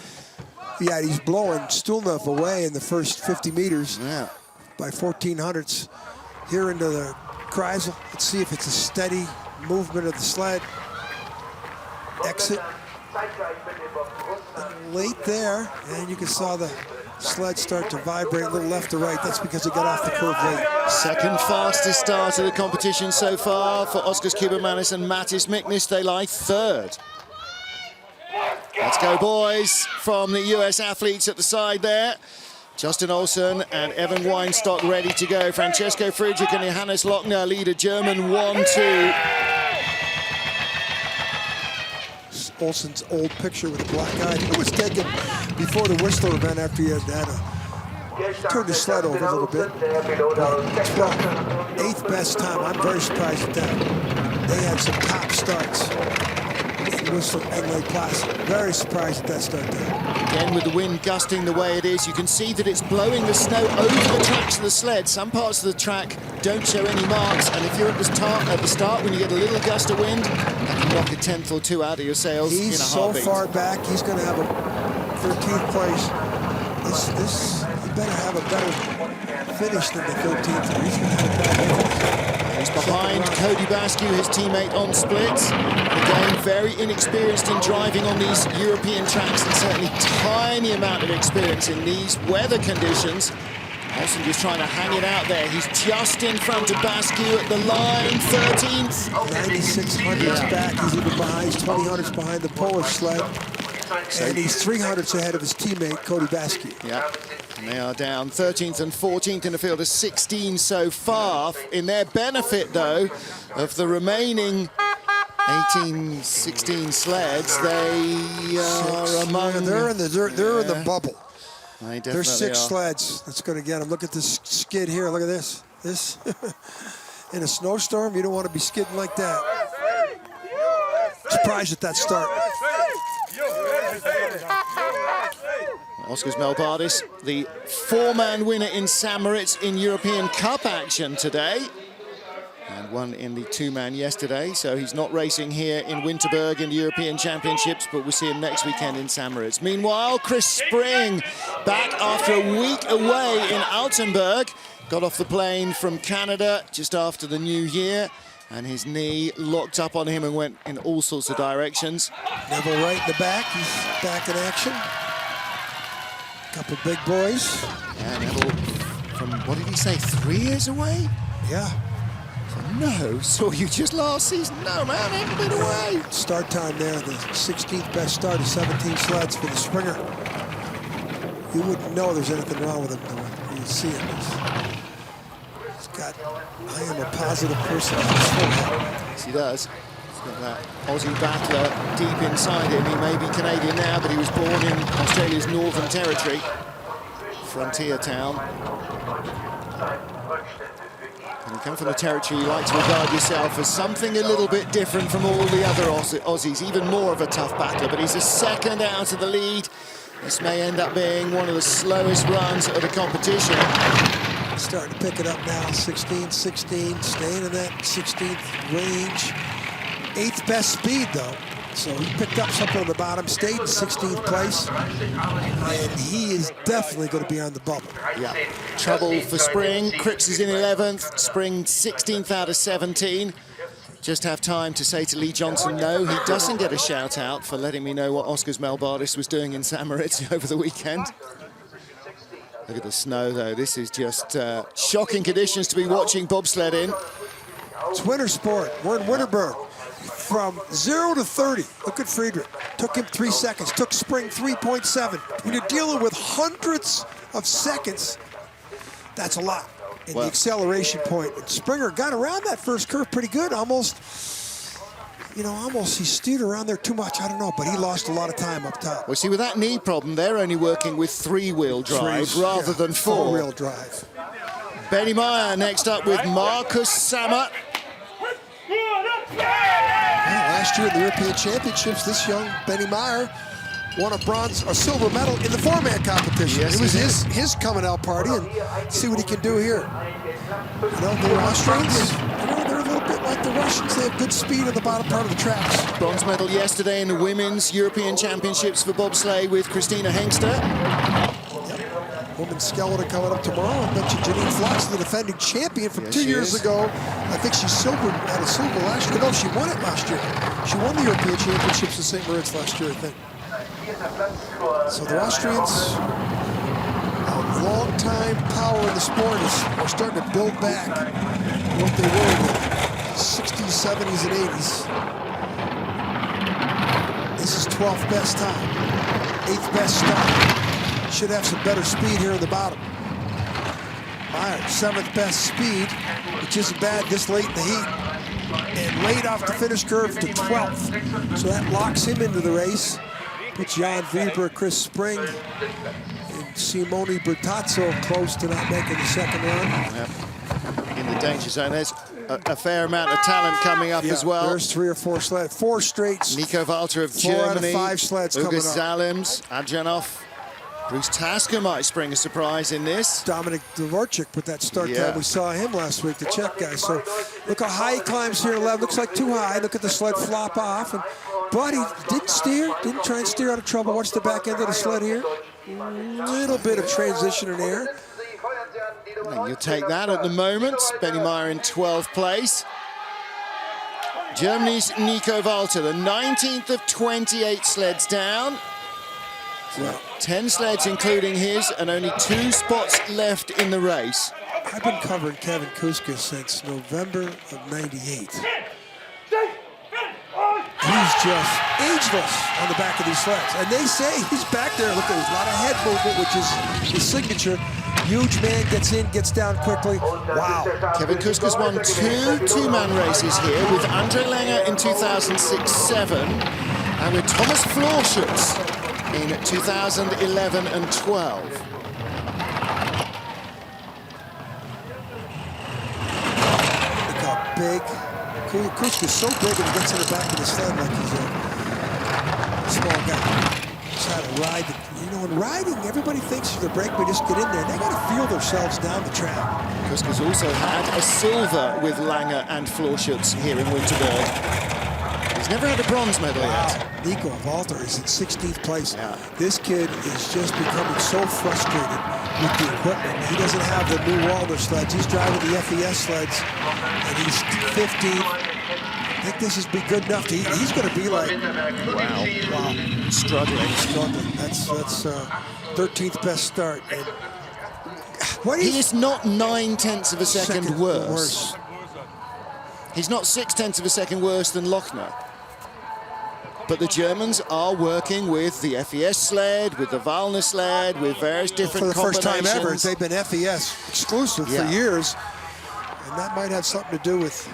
Yeah, he's blowing Stulnev away in the first 50 meters by 1400s. Here into the Kreisel. Let's see if it's a steady movement of the sled. Exit. Late there, and you can saw the sled start to vibrate a little left to right. That's because it got off the curve late. Second fastest start of the competition so far for Oskars Kībermanis and Matis Miknis. They lie 3rd. Let's go, boys, from the US athletes at the side there. Justin Olsen and Evan Weinstock ready to go. Francesco Friedrich and Johannes Lochner lead a German 1-2. Olsen's old picture with a black eye. It was taken before the Whistler event after he had turned his sled over a little bit. 8th best time. I'm very surprised at that. They had some top starts. Whistler and Lake Placid. Very surprised at that start there. Again, with the wind gusting the way it is, you can see that it's blowing the snow over the tracks of the sled. Some parts of the track don't show any marks, and if you're at the start when you get a little gust of wind, that can knock a 10th or 2 out of your sails in a He's so heartbeat. far back, he's going to have a 13th place. He better have a better finish than the 13th. He's going to have a better finish. He's behind Cody Bascu, his teammate on splits. Again, very inexperienced in driving on these European tracks, and certainly tiny amount of experience in these weather conditions. Olsen just trying to hang it out there. He's just in front of Bascu at the line, 13th. 9,600s back. He's even behind. He's 2,000s behind the Polish sled. And he's 300s ahead of his teammate, Cody Bascu. Yeah, and they are down 13th and 14th in a field of 16 so far. In their benefit, though, of the remaining 18, 16 sleds, they are among... They're in the bubble. They definitely There's 6 are. sleds that's going to get them. Look at this skid here. Look at this. In a snowstorm, you don't want to be skidding like that. Surprised at that start. Oskars Melbardis, the 4-man winner in St. Moritz in European Cup action today. And won in the 2-man yesterday, so he's not racing here in Winterberg in the European Championships, but we'll see him next weekend in St. Moritz. Meanwhile, Chris Spring, back after a week away in Altenburg, got off the plane from Canada just after the new year, and his knee locked up on him and went in all sorts of directions. Neville right in the back, he's back in action. Couple big boys. Yeah, Neville from, what did he say, 3 years away? Yeah. No, saw you just last season. No, man, I haven't been away. Start time there, the 16th best start of 17 sleds for the Springer. You wouldn't know there's anything wrong with him, though. You see it. He's got, I am a positive person. Yes, he does. He's got that Aussie battler deep inside him. He may be Canadian now, but he was born in Australia's Northern Territory, frontier town. When you come from the territory, you like to regard yourself as something a little bit different from all the other Aussies, even more of a tough battler, but he's a second out of the lead. This may end up being one of the slowest runs of the competition. Starting to pick it up now, 16, 16, staying in that 16th range. 8th best speed, though. So he picked up something on the bottom, stayed in 16th place, and he is definitely going to be on the bubble. Yeah, trouble for Spring. Cripps is in 11th, Spring 16th out of 17. Just have time to say to Lee Johnson, no, he doesn't get a shout out for letting me know what Oskars Melbardis was doing in St. Moritz over the weekend. Look at the snow, though. This is just shocking conditions to be watching bobsled in. It's winter sport. We're in Winterberg. From 0 to 30, look at Friedrich. Took him 3 seconds, took Spring 3.7. When you're dealing with hundreds of seconds, that's a lot. And the acceleration point. And Springer got around that first curve pretty good. Almost, you know, he steered around there too much. I don't know, but he lost a lot of time up top. Well, see, with that knee problem, they're only working with 3-wheel drive rather than 4. 4-wheel drive. Benny Meyer next up with Marcus Sammer. Last year in the European Championships, this young Benny Meyer won a silver medal in the 4-man competition. Yes, it was his coming out party, and see what he can do here. You know, the Austrians, they're a little bit like the Russians. They have good speed at the bottom part of the tracks. Bronze medal yesterday in the Women's European Championships for bobsleigh with Christina Hengster. Women's skeleton coming up tomorrow. I bet you Janine Flock's the defending champion from 2 years ago. I think she had a silver last year. No, she won it last year. She won the European Championships in St. Moritz last year, I think. So the Austrians, a long-time power in the sport, are starting to build back what they were in the 60s, 70s, and 80s. This is 12th best time, 8th best start. Should have some better speed here in the bottom. Meyer, 7th best speed, which isn't bad this late in the heat. And laid off the finish curve to 12th. So that locks him into the race. Puts Jan Weber, Chris Spring, and Simone Bertazzo close to not making the second run. Yep. In the danger zone. There's a fair amount of talent coming up as well. There's 3 or 4 sleds. 4 straights. Nico Walter of 4 Germany. out of 5 sleds coming up. Zalims, Adjanov. Bruce Tasker might spring a surprise in this. Dominic Dvorak with that start time. We saw him last week, the Czech guy. So look how high he climbs here. 11 looks like too high. Look at the sled flop off. But he didn't steer, didn't try and steer out of trouble. Watch the back end of the sled here. Little bit of transition in air. And you'll take that at the moment. Benny Meyer in 12th place. Germany's Nico Walter, the 19th of 28 sleds down. Well, 10 sleds including his, and only 2 spots left in the race. I've been covering Kevin Kuska since November of '98. He's just ageless on the back of these sleds. And they say he's back there. Look, there's a lot of head movement, which is his signature. Huge man, gets in, gets down quickly. Wow. Kevin Kuska's won 2 two-man races here with Andre Langer in 2006-07 and with Thomas Florschutz in 2011 and 12. Look how big. Kuska's so big and he gets in the back of the sled like he's a small guy. He's had to ride. You know, in riding, everybody thinks the brakemen just get in there. They got to feel themselves down the track. Kuska's also had a silver with Langer and Florschutz here in Winterberg. He's never had a bronze medal yet. Nico Walter is in 16th place. Yeah. This kid is just becoming so frustrated with the equipment. He doesn't have the new Walter sleds. He's driving the FES sleds, and he's 15th. I think this has been good enough. He's going to be like, wow, Struggling. That's 13th best start. And he is not 9/10 of a second worse. He's not 6/10 of a second worse than Lochner. But the Germans are working with the FES sled, with the Wallner sled, with various different combinations. For the combinations. first time ever, they've been FES exclusive for years. And that might have something to do with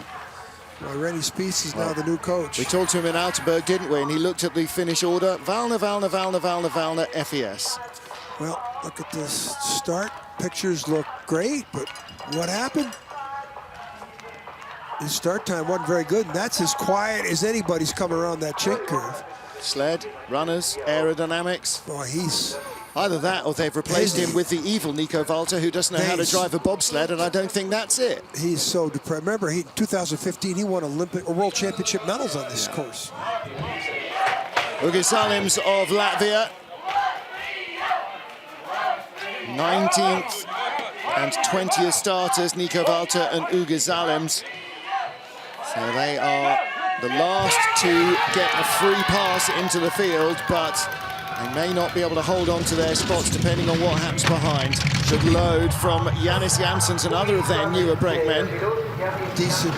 why Rennie Spiess is now the new coach. We talked to him in Altenburg, didn't we? And he looked at the finish order. Wallner, Wallner, Wallner, Wallner, Wallner, FES. Well, look at this start. Pictures look great, but what happened? His start time wasn't very good, and that's as quiet as anybody's coming around that chink curve. Sled, runners, aerodynamics. Boy, he's... Either that or they've replaced him with the evil Nico Walter, who doesn't know how to drive a bobsled, and I don't think that's it. He's so depressed. Remember, in 2015, he won Olympic or World Championship medals on this course. Ugi Salims of Latvia. 19th and 20th starters, Nico Walter and Ugi Salims. So they are the last to get a free pass into the field, but they may not be able to hold on to their spots depending on what happens behind. Good load from Jannis Janssens, another of their newer brakemen. Decent,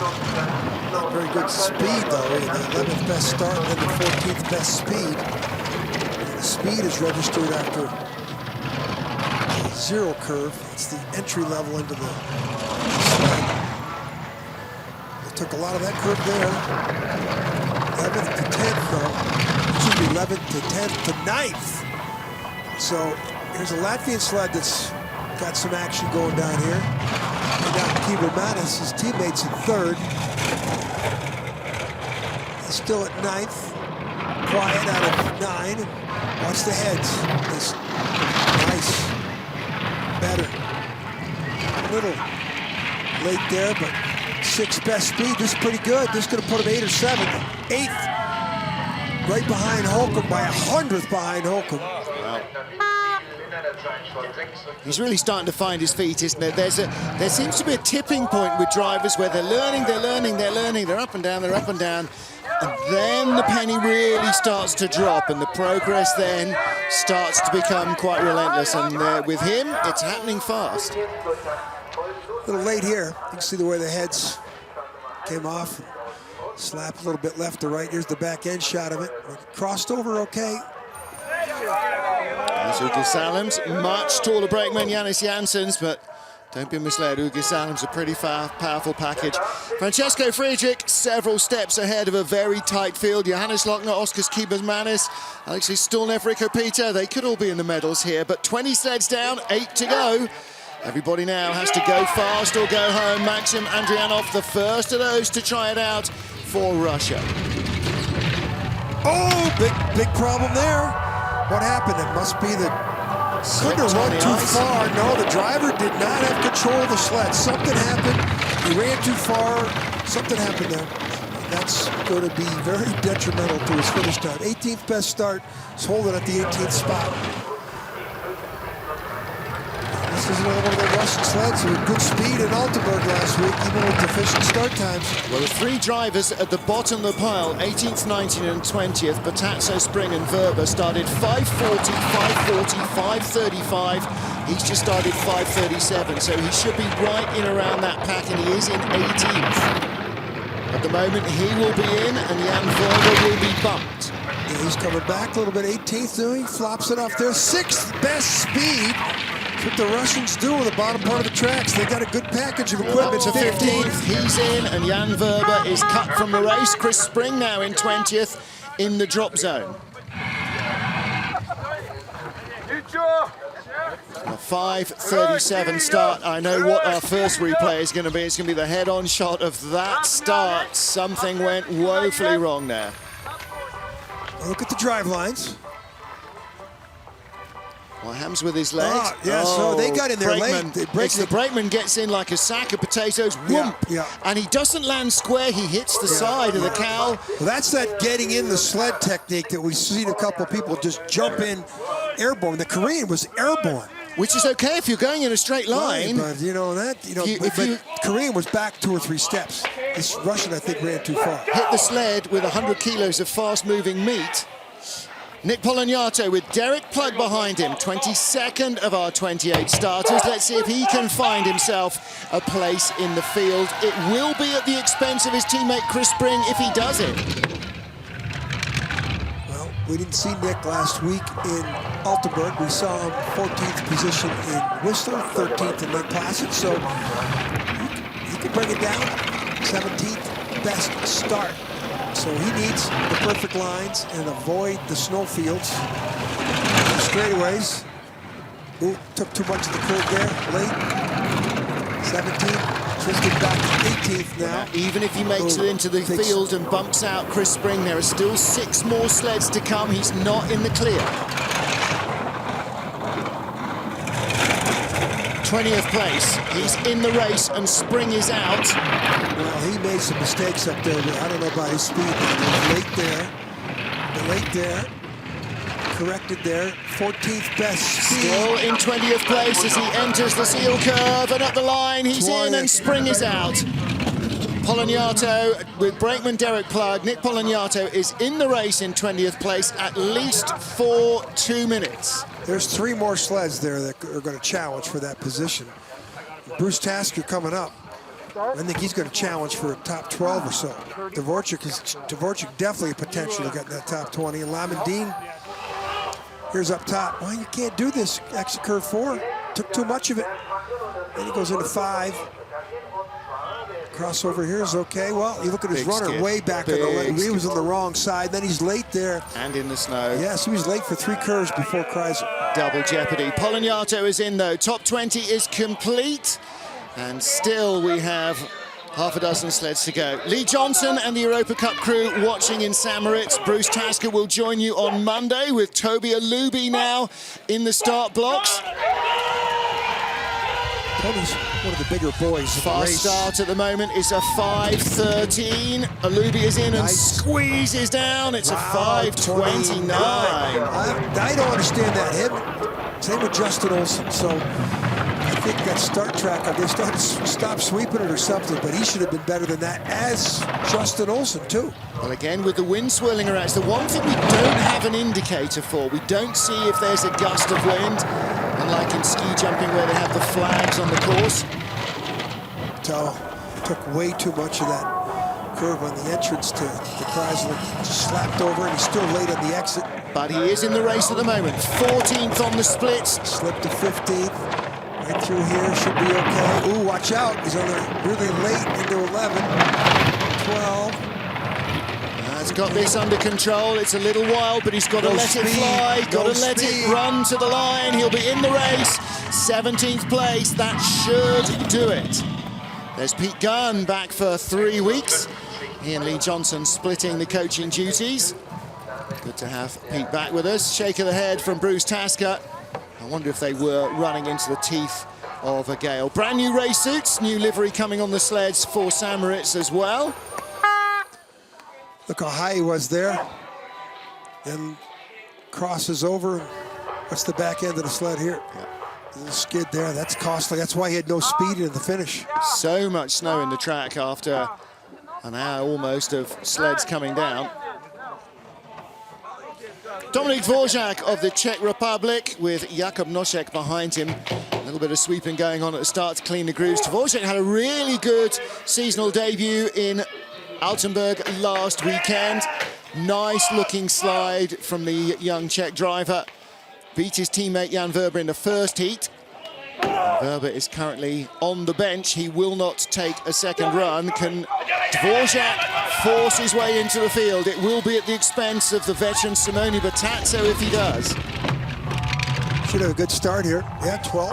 not very good speed though. The 11th best start and the 14th best speed. And the speed is registered after the zero curve. It's the entry level into the sled. They took a lot of that curve there. 11th to 10th though. 11th to 10th to 9th. So here's a Latvian sled that's got some action going down here. And now Kieber Mattis, his teammates in 3rd. He's still at 9th. Quiet out of 9. Watch the heads. This nice. Better. A little late there, but 6th best speed. This is pretty good. This is going to put him 8 or 7. 8th. Right behind Holcomb, by 100th behind Holcomb. Wow. He's really starting to find his feet, isn't there? There seems to be a tipping point with drivers where they're learning, they're up and down, and then the penny really starts to drop, and the progress then starts to become quite relentless. And with him, it's happening fast. A little late here. You can see the way the heads came off. Slap a little bit left to right. Here's the back end shot of it. Crossed over okay. There's Ugi Salims, much taller brakeman, Jannis Janssens, but don't be misled, Ugi Salims a pretty powerful package. Francesco Friedrich, several steps ahead of a very tight field. Johannes Lochner, Oskars Kiebers-Manis, Alexei Stulnev, Rico Peter, they could all be in the medals here, but 20 sleds down, 8 to go. Everybody now has to go fast or go home. Maxim Andrianov, the first of those to try it out for Russia. Oh, big problem there. What happened? It must be the... Couldn't have run too far. No, the driver did not have control of the sled. Something happened. He ran too far. Something happened there. And that's going to be very detrimental to his finish time. 18th best start. He's holding at the 18th spot. This is another one of the Russian sleds with good speed in Altenburg last week, even with deficient start times. Well, the 3 drivers at the bottom of the pile, 18th, 19th and 20th, Batazzo, Spring and Verber, started 5:40, 5:40, 5:35. He's just started 5:37, so he should be right in around that pack, and he is in 18th. At the moment, he will be in, and Jan Verber will be bumped. Yeah, he's coming back a little bit, 18th, he flops it off there. 6th best speed. That's what the Russians do on the bottom part of the tracks. They got a good package of equipment. To 15th, he's in, and Jan Verber is cut from the race. Chris Spring now in 20th in the drop zone. A 5:37 start. I know what our first replay is going to be. It's going to be the head-on shot of that start. Something went woefully wrong there. Look at the drive lines. Well, Hams with his legs. Yeah, so they got in there late. The brakeman gets in like a sack of potatoes. Whoomp. Yeah. And he doesn't land square. He hits the side of the cow. Well, that's that getting in the sled technique that we've seen a couple of people just jump in airborne. The Korean was airborne. Which is okay if you're going in a straight line. Right, but Korean was back 2 or 3 steps. This Russian, I think, ran too far. Hit the sled with 100 kilos of fast-moving meat. Nick Polonyato with Derek Plug behind him, 22nd of our 28 starters. Let's see if he can find himself a place in the field. It will be at the expense of his teammate Chris Spring if he does it. Well, we didn't see Nick last week in Altenburg. We saw him 14th position in Whistler, 13th in Lake Placid, so he could bring it down. 17th best start. So he needs the perfect lines and avoid the snow fields. The straightaways. Ooh, took too much of the curve there, late. 17th, twisted back to 18th now. Even if he makes it into the field and bumps out Chris Spring, there are still 6 more sleds to come. He's not in the clear. 20th place, he's in the race and Spring is out. Well, he made some mistakes up there, but I don't know about his speed. Late there, corrected there, 14th best speed. Still in 20th place as he enters the seal curve and up the line, he's in and Spring is out. Polonyato with brakeman Derek Plug. Nick Polonyato is in the race in 20th place, at least for 2 minutes. There's 3 more sleds there that are going to challenge for that position. Bruce Tasker coming up. I think he's going to challenge for a top 12 or so. Dvorak definitely a potential to get in that top 20. And Lamondine, here's up top. Well, you can't do this. Exit curve 4. Took too much of it. Then he goes into 5. Crossover here is okay. Well, you look at his runner way back on the left. He was on the wrong side. Then he's late there. And in the snow. Yes, he was late for 3 curves before Kreiser. Double jeopardy. Polonyato is in though. Top 20 is complete. And still we have half a dozen sleds to go. Lee Johnson and the Europa Cup crew watching in St. Moritz. Bruce Tasker will join you on Monday with Toby Alubi now in the start blocks. Toby's one of the bigger boys in the Fast race. start at the moment is a 5:13. Alubi is in and squeezes down. It's a 5:29. I don't understand that hit. Same with Justin Olsen. So I think that start track, they stopped sweeping it or something, but he should have been better than that, as Justin Olsen too. Well, again, with the wind swirling around, it's the one thing we don't have an indicator for. We don't see if there's a gust of wind, unlike in ski jumping where they have the flags on the course. Took way too much of that curve on the entrance to Chrysler. Just slapped over, and he's still late on the exit. But he is in the race at the moment. 14th on the splits. Slipped to 15th. Right through here, should be okay. Ooh, watch out. He's on there really late into 11, 12. He's got this under control. It's a little wild, but he's got to let it fly. Got to let it run to the line. He'll be in the race. 17th place. That should do it. There's Pete Gunn back for 3 weeks. He and Lee Johnson splitting the coaching duties. Good to have Pete back with us. Shake of the head from Bruce Tasker. I wonder if they were running into the teeth of a gale. Brand new race suits, new livery coming on the sleds for St. Moritz as well. Look how high he was there. Then crosses over. What's the back end of the sled here? Little skid there. That's costly. That's why he had no speed in the finish. So much snow in the track after an hour almost of sleds coming down. Dominik Dvorak of the Czech Republic with Jakub Nošek behind him. A little bit of sweeping going on at the start to clean the grooves. Dvorak had a really good seasonal debut in Altenburg last weekend. Nice looking slide from the young Czech driver. Beat his teammate Jan Verber in the first heat. Verber is currently on the bench. He will not take a second run. Can Dvorak force his way into the field? It will be at the expense of the veteran Simone Battazzo if he does. Should have a good start here. Yeah, 12.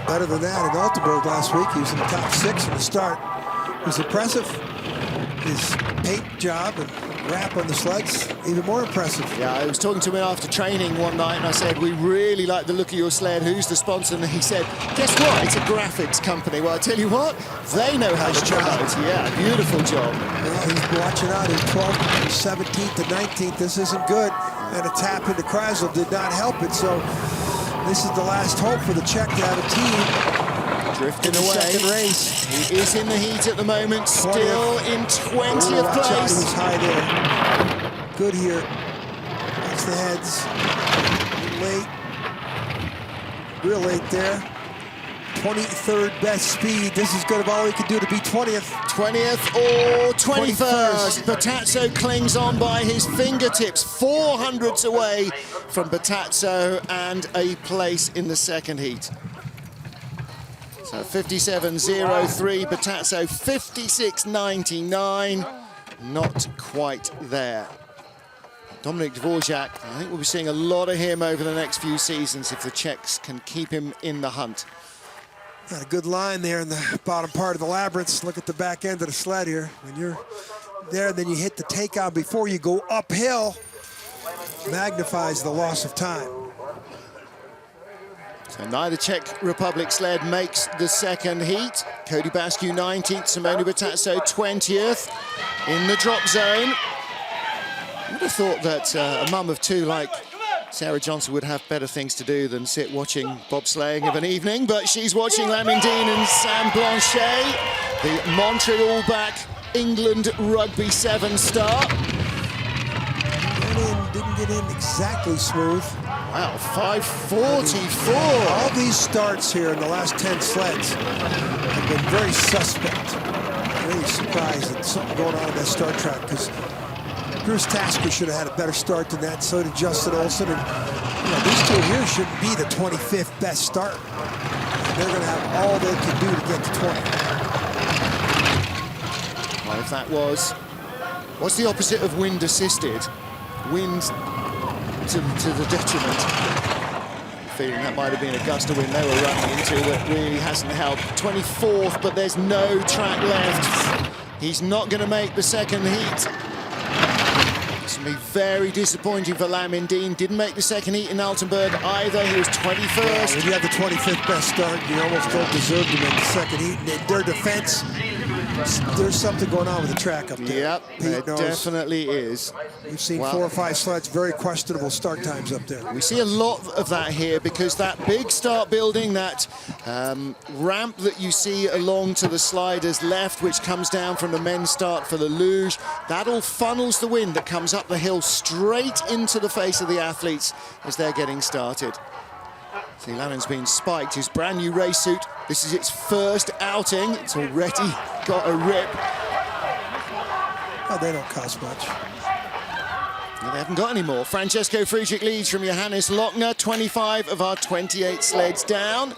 Better than that in Altenburg last week. He was in the top 6 in the start. It was impressive. His paint job and wrap on the sleds, even more impressive. Yeah, I was talking to him after training one night and I said, we really like the look of your sled. Who's the sponsor? And he said, guess what? It's a graphics company. Well, I tell you what, they know how to promote. Yeah, beautiful job. Well, he's watching out in 12th, 17th, to 19th. This isn't good. And a tap into Kreisel did not help it. So this is the last hope for the Czech to have a team. Drifting away. Second race. He is in the heat at the moment, still in 20th place. place. He was high there. Good here. Watch the heads. Late. Real late there. 23rd best speed. This is good of all he can do to be 20th. 20th or 21st. Batazzo clings on by his fingertips. 400s away from Batazzo and a place in the second heat. So 57.03, Batazzo 56.99, not quite there. Dominic Dvorak, I think we'll be seeing a lot of him over the next few seasons if the Czechs can keep him in the hunt. Got a good line there in the bottom part of the labyrinth. Look at the back end of the sled here. When you're there, then you hit the takeout before you go uphill, magnifies the loss of time. So neither Czech Republic sled makes the second heat. Cody Bascu 19th, Simone Batazzo 20th in the drop zone. I would have thought that a mum of two like Sarah Johnson would have better things to do than sit watching bobsleighing of an evening, but she's watching Lamindine and Sam Blanchet, the Montreal-back England Rugby 7 star. Didn't get in exactly smooth. Wow, 5:44. All these starts here in the last 10 sleds have been very suspect. Really surprised at something going on in that start track, because Bruce Tasker should have had a better start than that. So did Justin Olsen. And these two here shouldn't be the 25th best start. They're going to have all they can do to get to 20. Well, if that was, what's the opposite of wind assisted? Wind to the detriment. Feeling that might have been a gust of wind they were running into that really hasn't helped. 24th, but there's no track left. He's not going to make the second heat. It's going to be very disappointing for Lamindine. Didn't make the second heat in Altenburg either. He was 21st. Yeah, when you have the 25th best start, you almost don't deserve to make the second heat. And in their defense, there's something going on with the track up there. Yep, there definitely is. We've seen 4 or 5 sleds, very questionable start times up there. We see a lot of that here because that big start building, that ramp that you see along to the sliders left, which comes down from the men's start for the luge, that all funnels the wind that comes up the hill straight into the face of the athletes as they're getting started. See, Lamin's been spiked, his brand new race suit. This is its first outing. It's already got a rip. Oh, they don't cost much. No, they haven't got any more. Francesco Friedrich leads from Johannes Lochner. 25 of our 28 sleds down.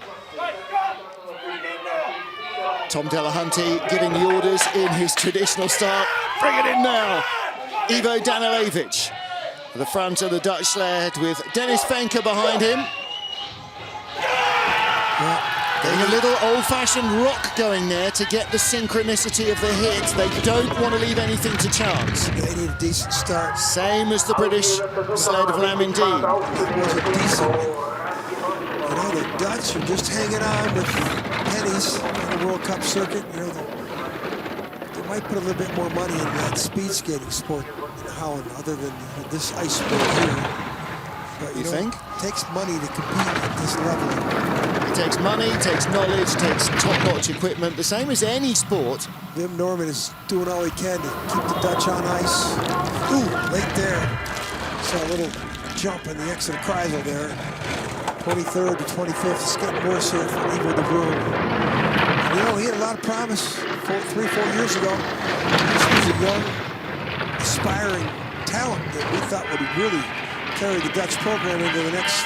Tom Delahunty giving the orders in his traditional style. Bring it in now. Ivo Danilevic at the front of the Dutch sled with Dennis Venker behind him. Getting a little old-fashioned rock going there to get the synchronicity of the hit. They don't want to leave anything to chance. They need a decent start. Same as the British sled of Lamindine. It was a decent one. The Dutch are just hanging on with pennies on the World Cup circuit. They might put a little bit more money in that speed skating sport in Holland, other than this ice sport here. But you think? It takes money to compete at this level. It takes money, it takes knowledge, it takes top-notch equipment, the same as any sport. Wim Norman is doing all he can to keep the Dutch on ice. Ooh, late there. Saw a little jump in the exit of Kreisel there. 23rd to 25th. It's getting worse here for Ivo de Vroom. And he had a lot of promise 3-4 years ago. This was a young, aspiring talent that we thought would really carry the Dutch program into the next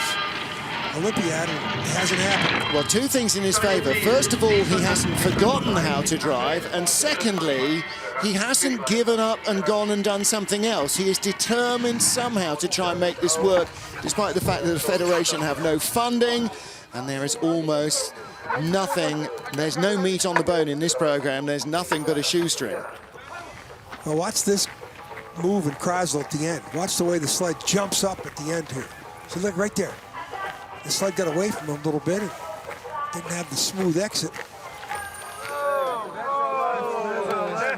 Olympiad, and it hasn't happened. Well, two things in his favour. First of all, he hasn't forgotten how to drive, and secondly, he hasn't given up and gone and done something else. He is determined somehow to try and make this work, despite the fact that the Federation have no funding, and there is almost nothing. There's no meat on the bone in this program. There's nothing but a shoestring. Well, watch this move in Krasl at the end. Watch the way the sled jumps up at the end here. So look right there. The sled got away from him a little bit and didn't have the smooth exit.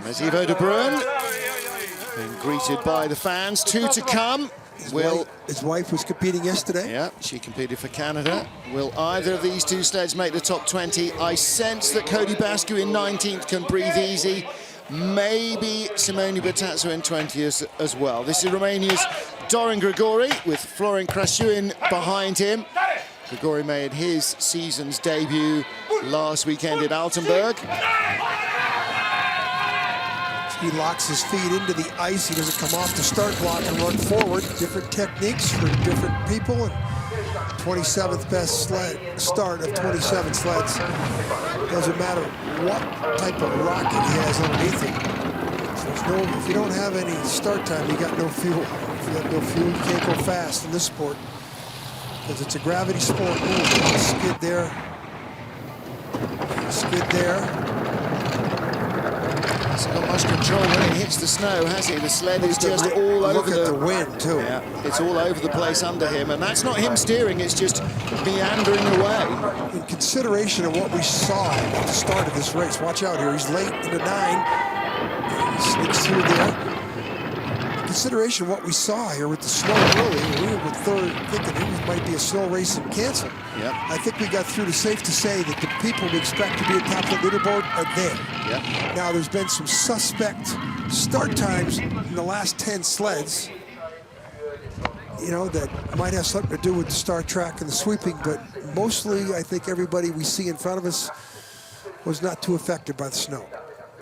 There's Ivo de Bruin being greeted by the fans. Two to come. His wife was competing yesterday. Yeah, she competed for Canada. Will either of these two sleds make the top 20? I sense that Cody Bascu in 19th can breathe easy. Maybe Simone Bertazzo in 20th as well. This is Romania's Dorin Grigori with Florin Crasuin behind him. Grigori made his season's debut last weekend at Altenburg. He locks his feet into the ice. He doesn't come off the start block and run forward. Different techniques for different people. And 27th best sled start of 27 sleds. Doesn't matter what type of rocket he has underneath him. So if you don't have any start time, you got no fuel. If you have no fuel, you can't go fast in this sport. Because it's a gravity sport. Ooh, skid there. Skid there. Hasn't got much control when it hits the snow, has he? The sled is just all over Look at the wind, too. Yeah, it's all over the place under him, and that's not him steering, it's just meandering away. In consideration of what we saw at the start of this race, watch out here, he's late into 9. He sneaks through there. In consideration of what we saw here with the snow early, we were thinking it might be a slow race and cancel. Yep. I think we got through to safe to say that the people we expect to be at top of the leaderboard are there. Yep. Now, there's been some suspect start times in the last 10 sleds, you know, that might have something to do with the start track and the sweeping, but mostly I think everybody we see in front of us was not too affected by the snow.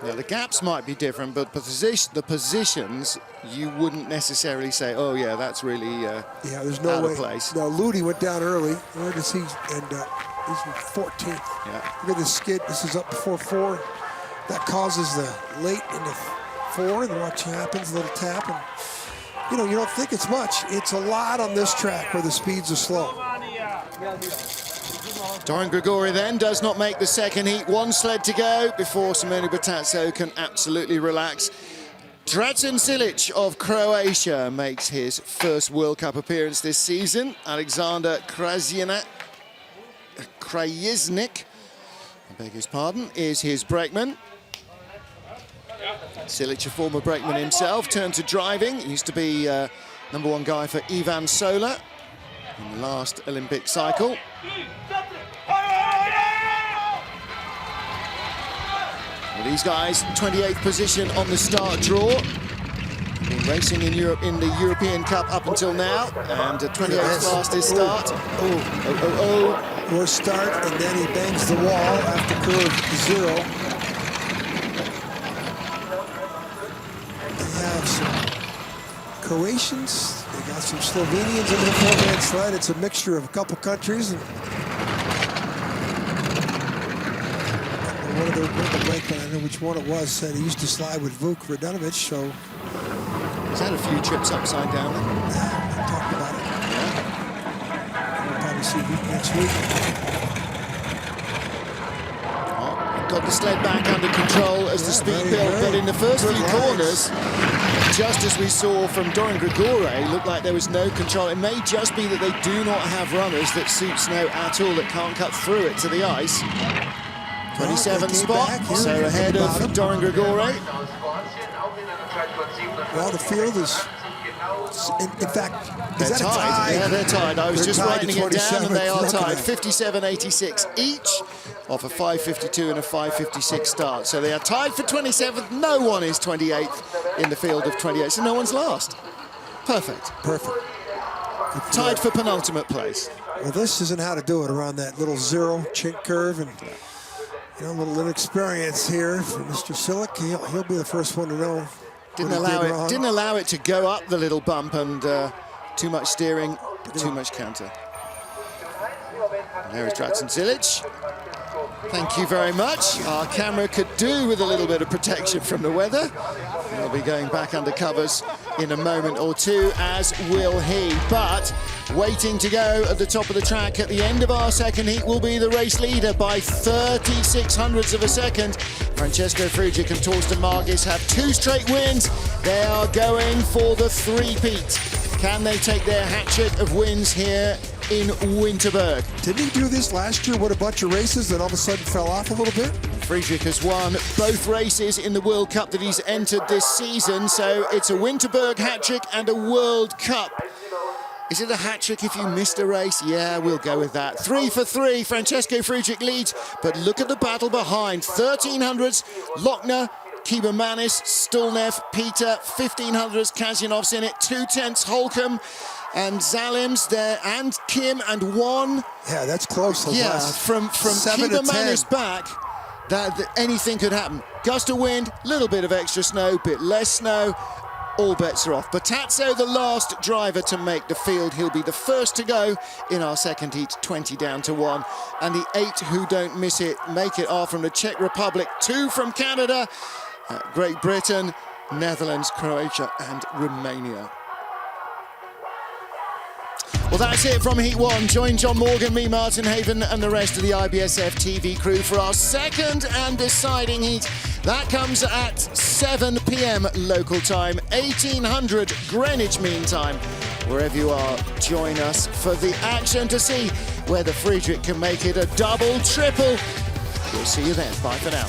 Yeah, the gaps might be different, but the positions, you wouldn't necessarily say, oh yeah, that's really yeah, there's no out way. of place. Now, Ludi went down early. Where does he end up? He's in 14th. Yeah. Look at this skid. This is up before 4. That causes the late into 4. And watch what happens, a little tap. And, you know, you don't think it's much. It's a lot on this track where the speeds are slow. Dorin Grigori then does not make the second heat. One sled to go before Simone Bertazzo can absolutely relax. Drazen Cilic of Croatia makes his first World Cup appearance this season. Alexander Krajiznik, I beg his pardon, is his brakeman. Cilic, a former brakeman himself, turned to driving. He used to be #1 guy for Ivan Sola in the last Olympic cycle. Well, these guys, 28th position on the start draw. Been racing in Europe in the European Cup up until now, and 28th fastest start. Poor start, and then he bangs the wall after curve 0. They have some Croatians, they got some Slovenians in the 4-man sled. It's a mixture of a couple countries. And one of the brakemen, I know which one it was, said he used to slide with Vuk Radanovic, so... He's had a few trips upside down. Yeah, talked about it. Yeah. We'll probably see Vuk next week. Oh, got the sled back under control as the speed built, but in the first few corners, just as we saw from Dorin Grigori, looked like there was no control. It may just be that they do not have runners that suit snow at all, that can't cut through it to the ice. 27th spot, so ahead of Dorin Grigori. Well, the field is, in fact, they're tied. Yeah, they're tied. I was just writing it down, and they are tied. 57.86 each off a 5.52 and a 5.56 start. So they are tied for 27th. No one is 28th in the field of 28, so no one's last. Perfect. Perfect. Tied for penultimate place. Well, this isn't how to do it around that little 0 chink curve, and you know, a little inexperience here for Mr. Cilic. He'll be the first one to know. Didn't allow it to go up the little bump, and too much steering, too much counter. There is Dratzen Zilic. Thank you very much. Our camera could do with a little bit of protection from the weather. We'll be going back under covers in a moment or two, as will he. But waiting to go at the top of the track at the end of our second heat will be the race leader by 36 hundredths of a second. Francesco Frugic and Torsten Margis have 2 straight wins. They are going for the three-peat. Can they take their hat-trick of wins here in Winterberg? Didn't he do this last year with a bunch of races that all of a sudden fell off a little bit? Friedrich has won both races in the World Cup that he's entered this season, so it's a Winterberg hat-trick and a World Cup. Is it a hat-trick if you missed a race? Yeah, we'll go with that. 3 for 3, Francesco Frugic leads, but look at the battle behind. 1300s, Lochner, Kibermanis, Stulnev, Peter, 1500s, Kazyanov's in it, 2/10 Holcomb, and Zalims there, and Kim, and one. Yeah, that's close. Yeah, from Kibermanis back, that anything could happen. Gust of wind, little bit of extra snow, bit less snow, all bets are off. Batazzo, the last driver to make the field. He'll be the first to go in our second heat, 20 down to 1. And the 8 who don't miss it, make it are from the Czech Republic, 2 from Canada, Great Britain, Netherlands, Croatia, and Romania. Well, that's it from Heat 1. Join John Morgan, me, Martin Haven, and the rest of the IBSF TV crew for our second and deciding heat. That comes at 7 p.m. local time, 1800 Greenwich Mean Time. Wherever you are, join us for the action to see whether Friedrich can make it a double, triple. We'll see you then. Bye for now.